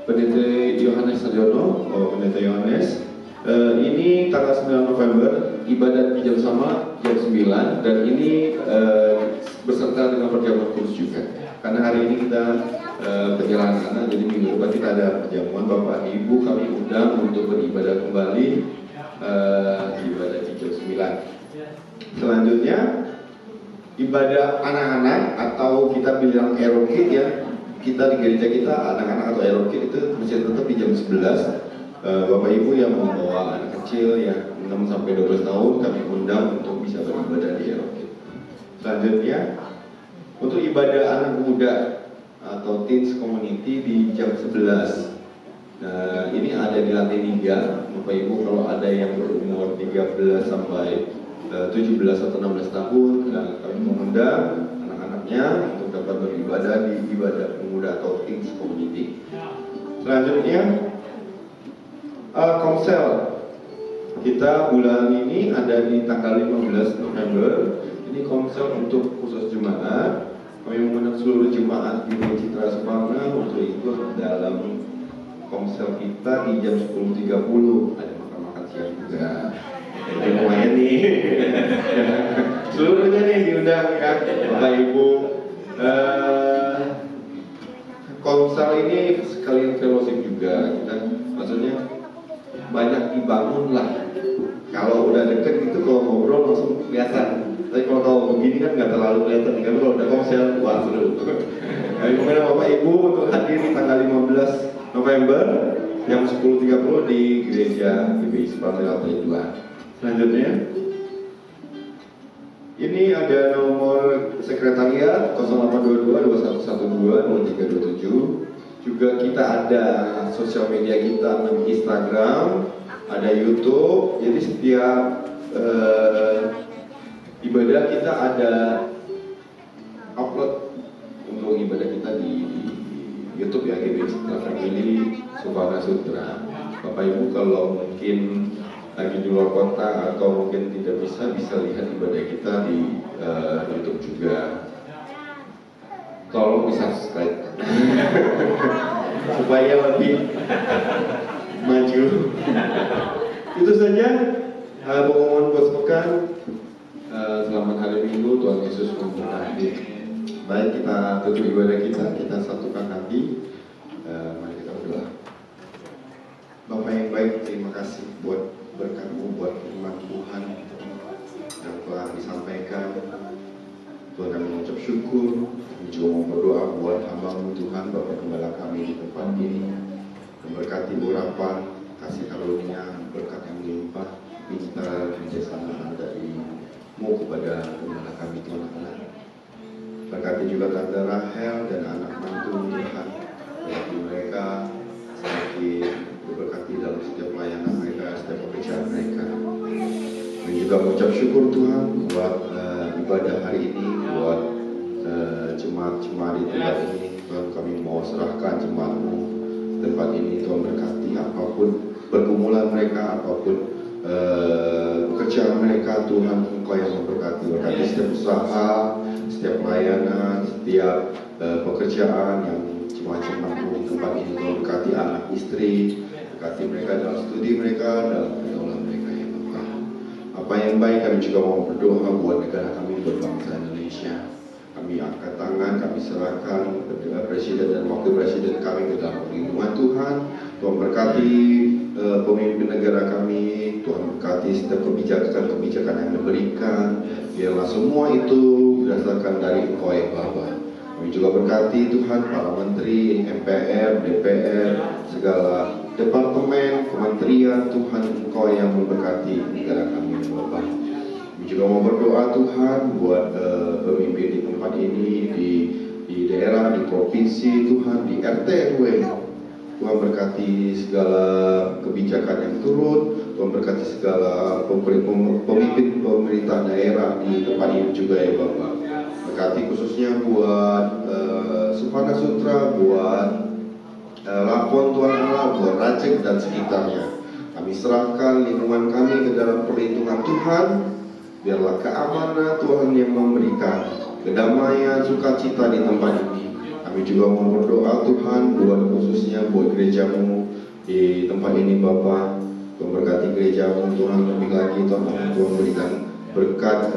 PDT Yohanes Sarjono, Bapak Pendeta Yohanes. Ini tanggal 9 November, ibadat jam sama jam 9, dan ini beserta dengan perjamuan khusus juga. Karena hari ini kita perjalanan anak, jadi minggu depan kita ada perjamuan. Bapak Ibu kami undang untuk beribadah kembali ibadah di jam 9. Selanjutnya ibadah anak-anak atau kita bilang erokid ya. Kita di gereja kita anak-anak atau erokid itu masih tetap di jam 11. Bapak Ibu yang membawa anak kecil yang 6-12 tahun kami undang untuk bisa beribadah di erokid. Selanjutnya untuk ibadah anak muda atau teens community di jam 11. Nah, ini ada di lantai 3. Bapak Ibu kalau ada yang berumur 13 sampai 17 atau 16 tahun, kami mengundang anak-anaknya untuk dapat beribadah di ibadah pemuda atau Kings Community. Selanjutnya, Komsel. Kita bulan ini ada di tanggal 15 November. Ini Komsel untuk khusus jemaat. Kami mengundang seluruh jemaat di Citra Suparna untuk ikut dalam Komsel kita di jam 10.30. Ada makan-makan siang juga. Jadi lumayan nih. Seluruhnya nih diundang ya, Bapak Ibu. Komsel ini sekalian fellowship juga. Kita maksudnya banyak dibangun lah. Kalau udah deket gitu, kalau ngobrol langsung kelihatan. Tapi kalau begini kan nggak terlalu kelihatan. Kan kalau udah Komsel, wah seru. Kami mengundang Bapak Ibu untuk hadir di tanggal 15 November jam 10.30 di gereja GBI Suparna lantai 2. Selanjutnya, ini ada nomor sekretariat 0822 2112 2327. Juga kita ada sosial media kita, Instagram, ada YouTube. Jadi setiap ibadah kita ada upload untuk ibadah kita di YouTube ya, GBI Citra Family Suparna Sutra. Bapak Ibu kalau mungkin lagi di luar kota atau mungkin tidak bisa lihat ibadah kita di YouTube juga. Tolong bisa subscribe supaya lebih maju. Itu saja pengumuman buat sepekan. Selamat hari Minggu, Tuhan Yesus memberkati. Baik, kita tutup ibadah kita satukan hati. Mari kita berdoa. Bapak yang baik, terima kasih buat berkat-Mu, buat firman Tuhan yang telah disampaikan. Tuhan, kami mengucap syukur. Kami juga mau berdoa buat hamba-Mu Tuhan, Bapak Gembala kami di tempat ini. Memberkati urapan, kasih karunia, berkat yang melimpah, minta kebijaksanaan dari-Mu kepada Gembala kami Tuhan Allah. Berkati juga Tante Rahel dan anak mantu Tuhan, berkati mereka, semakin berkati dalam setiap pelayanan mereka, setiap pekerjaan mereka. Dan juga mengucap syukur Tuhan buat ibadah hari ini, buat jemaat-jemaat di tempat ini. Tuhan, kami mau serahkan jemaat-Mu tempat ini. Tuhan berkati apapun pergumulan mereka, apapun pekerjaan mereka, Tuhan Engkau yang memberkati. Berkati setiap usaha, setiap pelayanan, setiap pekerjaan yang jemaat-jemaat-Mu di tempat ini. Tuhan berkati anak istri, berkati mereka dalam studi mereka, dalam pergaulan mereka ya Bapa. Apa yang baik, kami juga mau berdoa buat negara kami, buat bangsa Indonesia. Kami angkat tangan, kami serahkan Presiden dan Wakil Presiden kami ke dalam perlindungan Tuhan. Tuhan berkati pemimpin negara kami, Tuhan berkati setiap kebijakan yang diberikan. Biarlah semua itu berdasarkan dari Engkau ya Bapa. Kami juga berkati Tuhan para menteri, MPR, DPR, segala departemen, kementerian, Tuhan Engkau yang memberkati negara kami ya Bapa. Kami juga mau berdoa Tuhan buat pemimpin di tempat ini, di daerah, di provinsi Tuhan, di RT RW. Tuhan berkati segala kebijakan yang turun. Tuhan berkati segala pemimpin pemerintah daerah di tempat ini juga ya Bapak. Berkati khususnya buat Suparna Sutra, buat Lapon Tuhan Allah, buat Racek dan sekitarnya. Kami serahkan lingkungan kami ke dalam perlindungan Tuhan. Biarlah keamanan Tuhan yang memberikan kedamaian, sukacita di tempat ini. Kami juga mau berdoa Tuhan buat khususnya buat gereja-Mu di tempat ini Bapa. Tuhan berkati gereja-Mu Tuhan lebih lagi Tuhan berikan berkat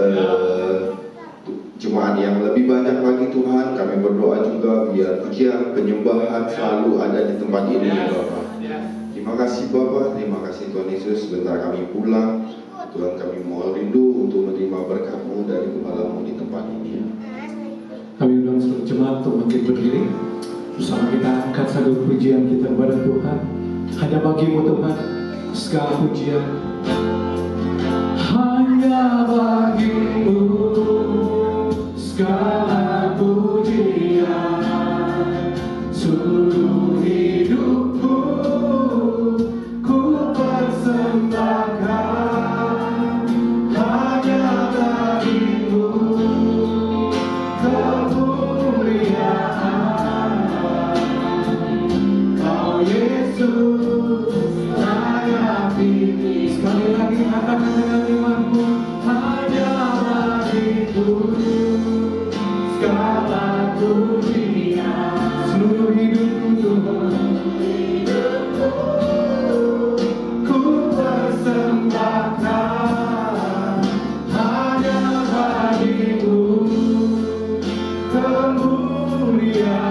jemaat yang lebih banyak lagi Tuhan. Kami berdoa juga biar pujian penyembahan selalu ada di tempat ini ya Bapa. Terima kasih Bapa, terima kasih Tuhan Yesus. Sebentar kami pulang Tuhan, kami mau rindu untuk menerima berkat-Mu dari Gembala-Mu di tempat ini. Kami undang seluruh jemaat untuk bangkit berdiri. Bersama kita angkat satu pujian kita kepada Tuhan. Hanya bagi-Mu Tuhan segala pujian. Hanya bagi-Mu segala pujian. Seluruh hidupku Yesus layak tinggi. Sekali lagi katakan dengan imanmu, hanya bagiku segala dunia, seluruh hidupku Tuhan, ku persembahkan hanya bagimu kemuliaan.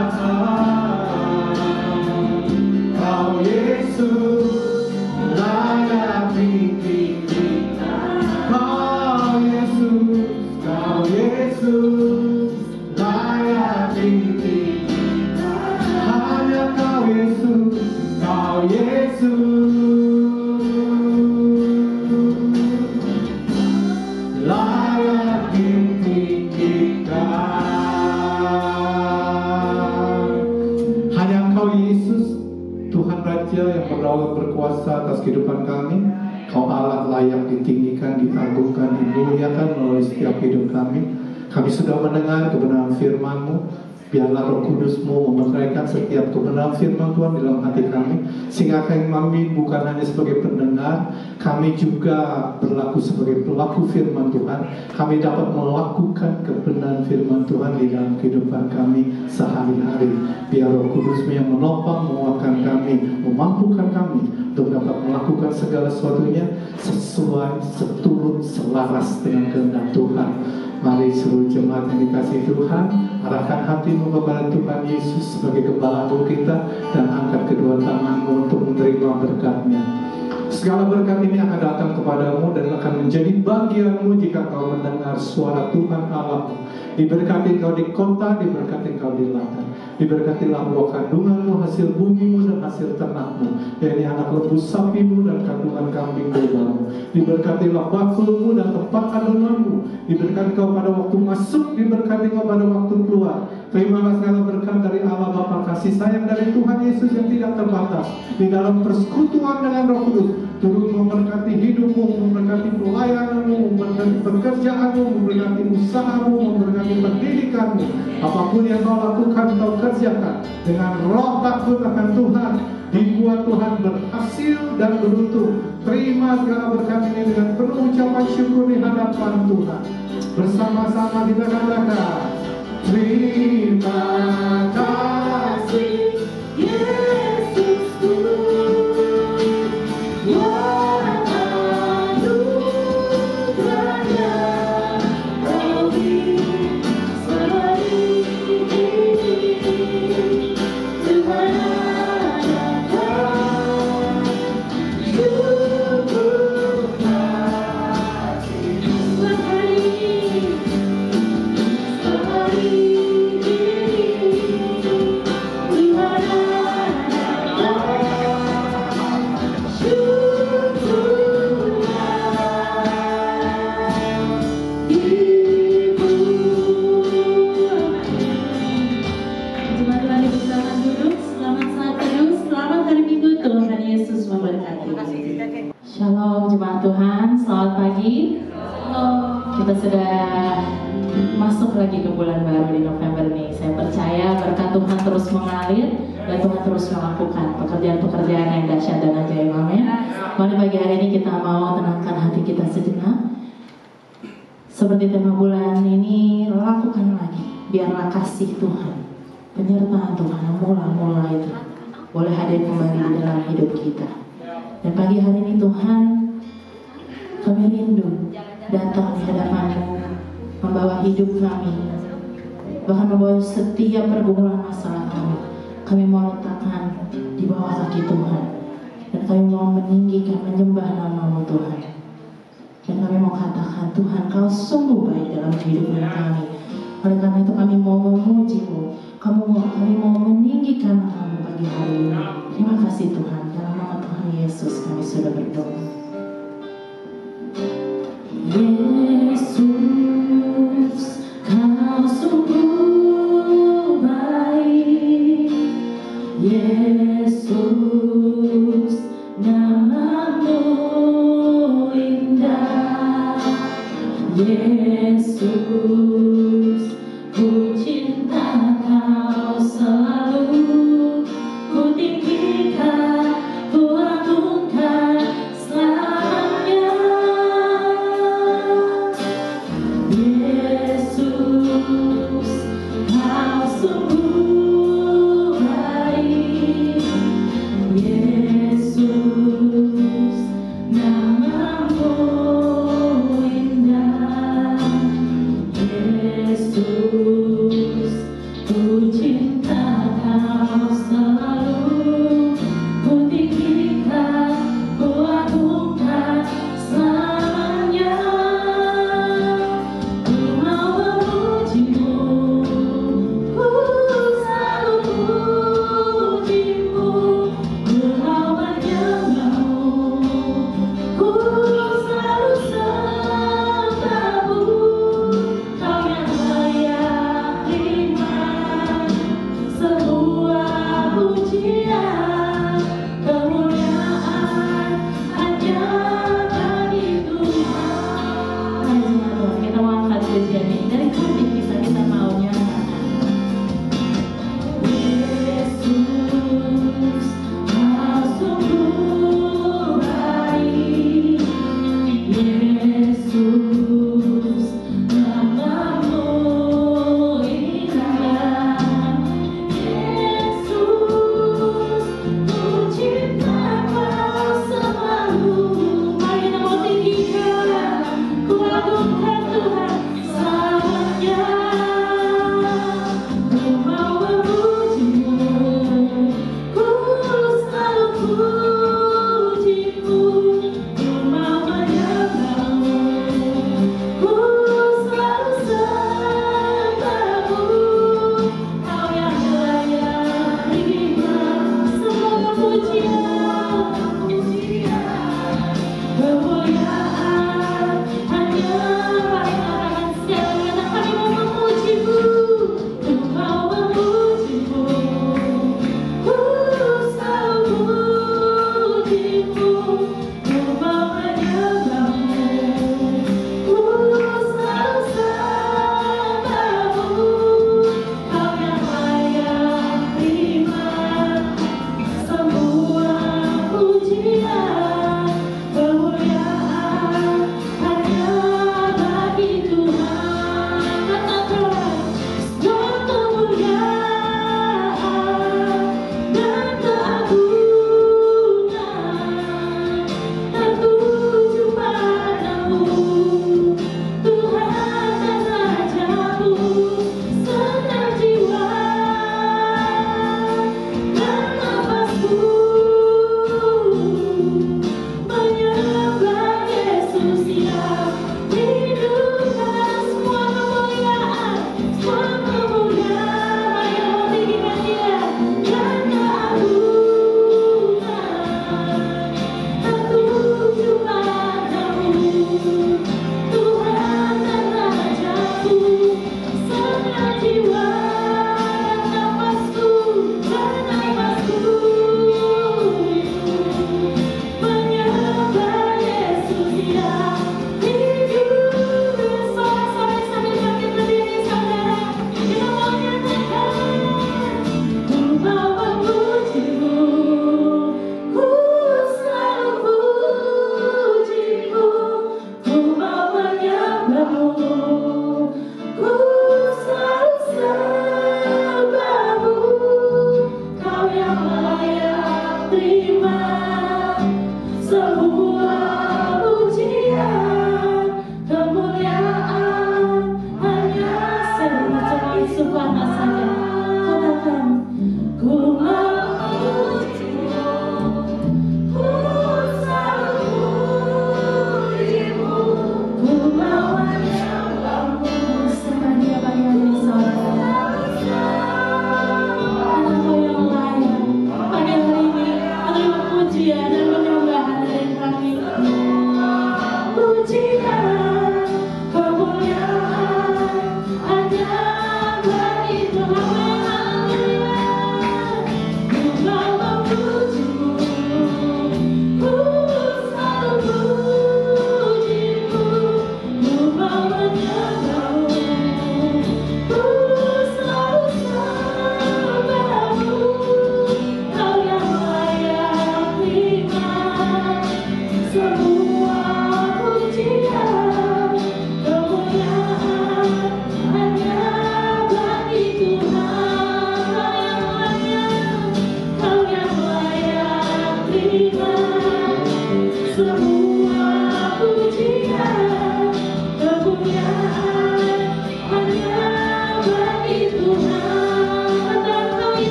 Kau Yesus layak tinggi. Kau Yesus layak tinggi. Hanya Kau Yesus layak ditinggikan. Hanya Engkau Yesus, Tuhan Raja yang berdaulat berkuasa atas kehidupan kami. Kau Allah layak ditinggikan, ditagungkan, dimuliakan melalui setiap hidup kami. Kami sudah mendengar kebenaran firman-Mu. Biarlah Roh Kudus-Mu memeteraikan setiap kebenaran firman Tuhan di dalam hati kami, sehingga kami bukan hanya sebagai pendengar, kami juga berlaku sebagai pelaku firman Tuhan. Kami dapat melakukan kebenaran firman Tuhan di dalam kehidupan kami sehari-hari. Biar Roh Kudus-Mu yang menopang, menguatkan kami, memampukan kami untuk dapat melakukan segala sesuatunya sesuai, seturut, selaras dengan kehendak Tuhan. Mari seluruh jemaat yang dikasihi Tuhan, arahkan hatimu kepada Tuhan Yesus sebagai gembala kita, dan angkat kedua tanganmu untuk menerima berkat-Nya. Segala berkat ini akan datang kepadamu dan akan menjadi bagianmu jika kau mendengar suara Tuhan Allahmu. Diberkati kau di kota, diberkati kau di ladang. Diberkatilah buah kandunganmu, hasil bumimu dan hasil ternakmu, yaitu anak lembu sapimu dan kandungan kambing dombamu. Diberkatilah bakulmu dan tempat adonanmu. Diberkati kau pada waktu masuk, diberkati kau pada waktu keluar. Terimalah segala berkat dari Allah Bapa kasih sayang dari Tuhan Yesus yang tidak terbatas di dalam persekutuan dengan Roh Kudus. Turut memberkati hidupmu, memberkati pelayananmu, memberkati pekerjaanmu, memberkati usahamu, memberkati pendidikanmu. Apapun yang kau lakukan, kau kerjakan dengan roh takut akan Tuhan. Dibuat Tuhan berhasil dan beruntung. Terima segala berkat ini dengan penuh ucapan syukur di hadapan Tuhan. Bersama-sama kita katakan, terima kasih Yesusku. Shalom jemaat Tuhan, selamat pagi. Kita sudah masuk lagi ke bulan baru di November ini. Saya percaya berkat Tuhan terus mengalir dan Tuhan terus melakukan pekerjaan-pekerjaan yang dahsyat dan ajaib. Amin. Mari pagi hari ini kita mau tenangkan hati kita sejenak. Seperti tema bulan ini, lakukan lagi. Biarlah kasih Tuhan, penyertaan Tuhan yang mula-mula itu boleh hadir kembali di dalam hidup kita. Dan pagi hari ini Tuhan, kami rindu datang di hadapan-Mu, membawa hidup kami, bahkan membawa setiap pergumulan masalah kami. Kami mau letakkan di bawah kaki Tuhan, dan kami mau meninggikan, menyembah nama-Mu Tuhan. Dan kami mau katakan, Tuhan Kau sungguh baik dalam kehidupan kami. Oleh karena itu kami mau memuji-Mu, kami mau meninggikan nama-Mu pagi hari ini. Terima kasih Tuhan, dalam nama Tuhan Yesus kami sudah berdoa. Yesus, Kau sungguh baik. Yesus, nama-Mu indah. Yesus, ku cinta Kau selalu, ku tinggikan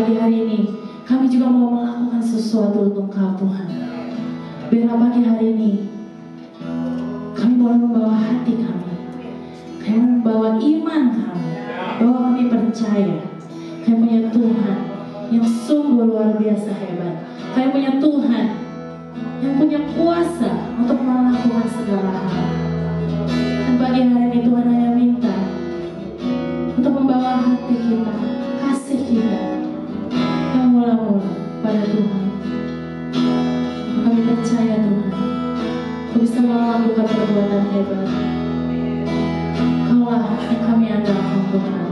pagi hari ini kami juga mau melakukan sesuatu untuk Kau Tuhan. Biarlah pagi hari ini kami boleh membawa hati kami, kami membawa iman kami, bahwa kami percaya kami punya Tuhan yang sungguh luar biasa hebat. Kami punya Tuhan yang punya kuasa untuk melakukan segala hal. Dan pagi hari ini Tuhan hanya minta untuk membawa hati kita, kasih kita yang mula-mula pada Tuhan. Kami percaya Tuhan, Kau bisa melakukan perbuatan hebat. Kaulah yang kami andalkan Tuhan.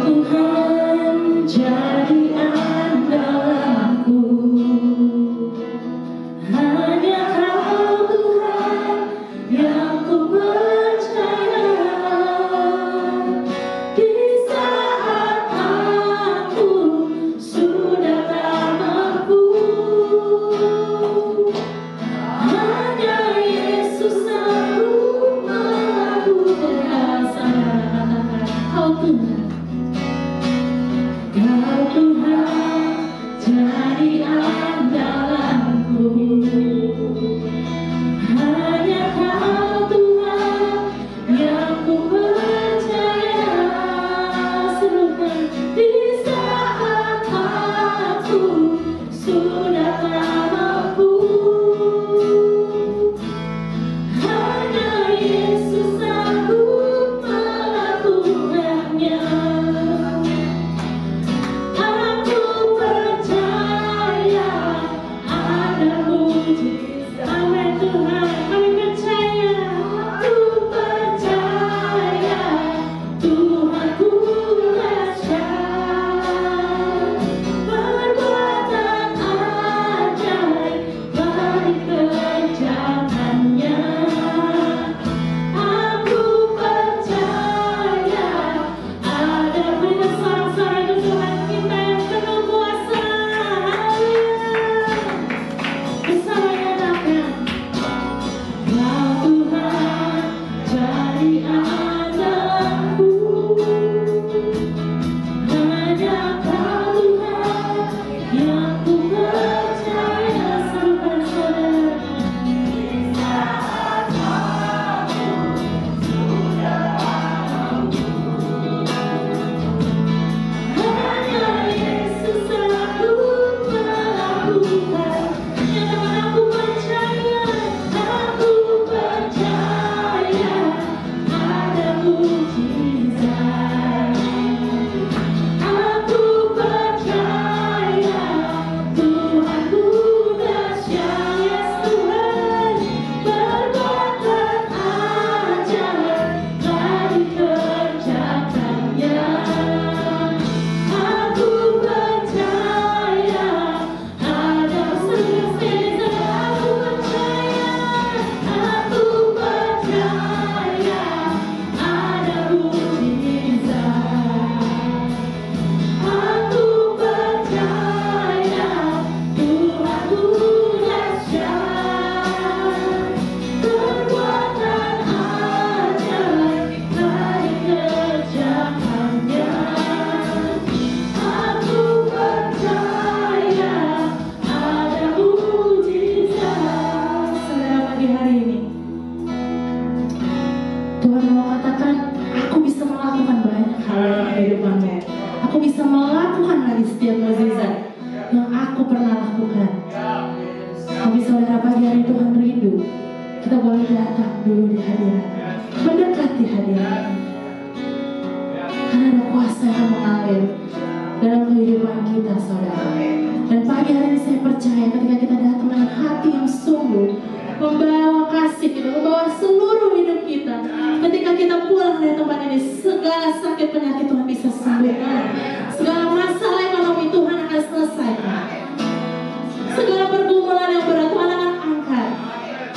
Tuhan jadi andalanku, hanya Kau Tuhan yang ku percaya. Di saat aku sudah tak mampu, hanya Yesus sanggup melakukan. Kau Tuhan, Kau Tuhan jadi andalanku, hanya Kau Tuhan yang ku percaya. Serukan di saat aku sudah tak mampu, hanya Yesus sanggup melakukannya. Aku percaya ada mujizat. Amin Tuhan, kami percaya. Aku percaya Tuhanku dahsyat, perbuatan ajaib bagi kerjaannya. Aku percaya ada bersama-sama itu Tuhan kita yang penuh kuasa. Bersama nyatakan, Kau Tuhan jadi andalanku, hanya Kau Tuhan yang ku percaya. Serukan saudara. Hanya Yesus sanggup melakukan. Nyatakan, aku percaya ada mujizat. Aku percaya Tuhanku dahsyat. Yes Tuhan, perbuatan ajaib telah dikerjakannya. Aku percaya ada sesuatu. Aku percaya ada mujizat. Aku percaya Tuhanku dahsyat, perbuatan ajaib telah dikerjakannya. Aku percaya ada mujizat. Saudara, pagi hari ini Tuhan mau katakan, aku bisa melakukan banyak hal dalam kehidupanmu. Aku bisa melakukan lagi setiap mukjizat yang aku pernah lakukan. Tapi saudara, pagi hari Tuhan rindu kita boleh datang dulu di hadirat-Nya, mendekati hadirat-Nya, karena ada kuasa yang mengalir dalam kehidupan kita, saudara. Dan pagi hari ini saya percaya ketika kita datang dengan hati yang sungguh, membawa kasih kita, membawa seluruh hidup kita, ketika kita pulang dari tempat ini, segala sakit penyakit Tuhan bisa sembuhkan, segala masalah ekonomi Tuhan akan selesaikan, segala pergumulan yang berat Tuhan akan angkat.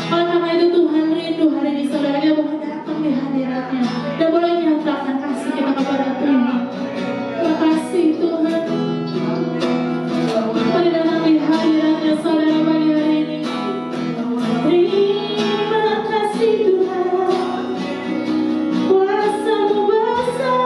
Oleh karena itu Tuhan rindu hari ini saudara kita boleh datang di hadirat-Nya dan boleh nyatakan kasih kita kepada Tuhan. Terima kasih Tuhan. Mari datang di hadirat-Nya saudara pagi hari ini. Terima kasih Tuhan, kuasa-Mu besar.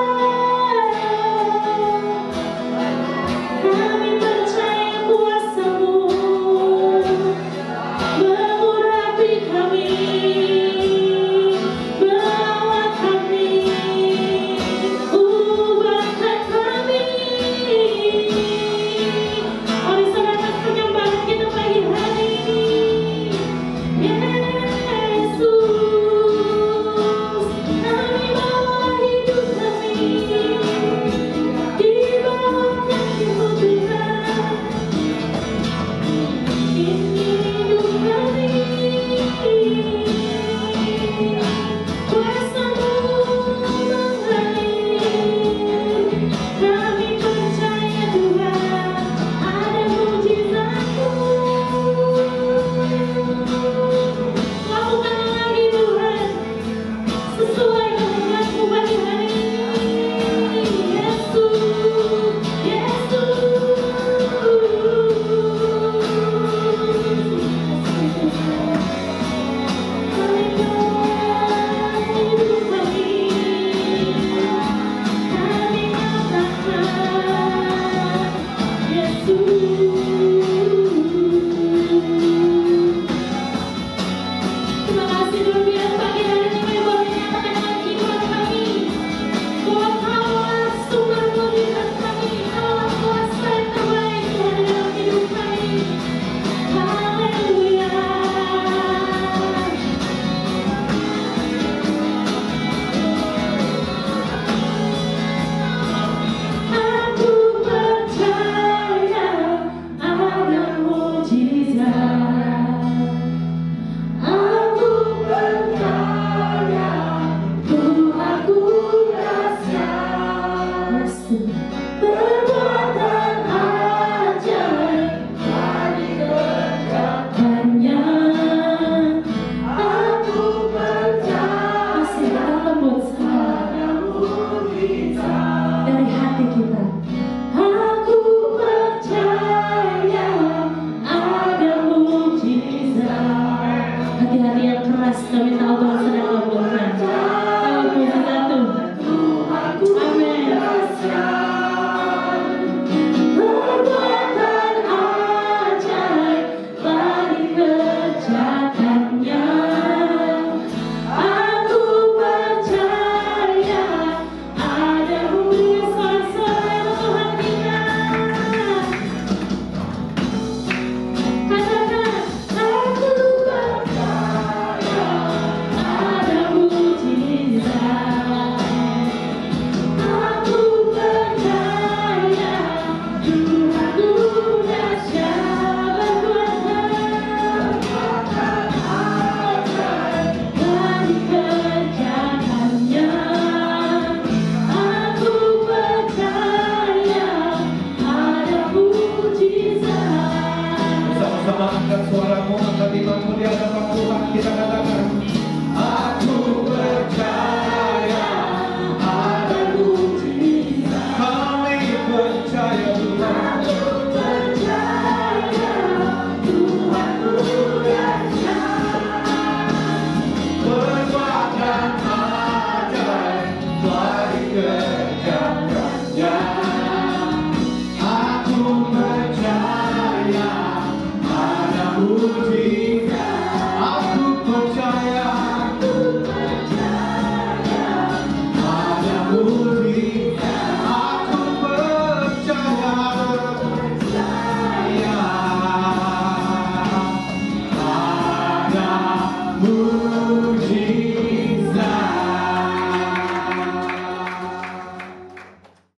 Padamu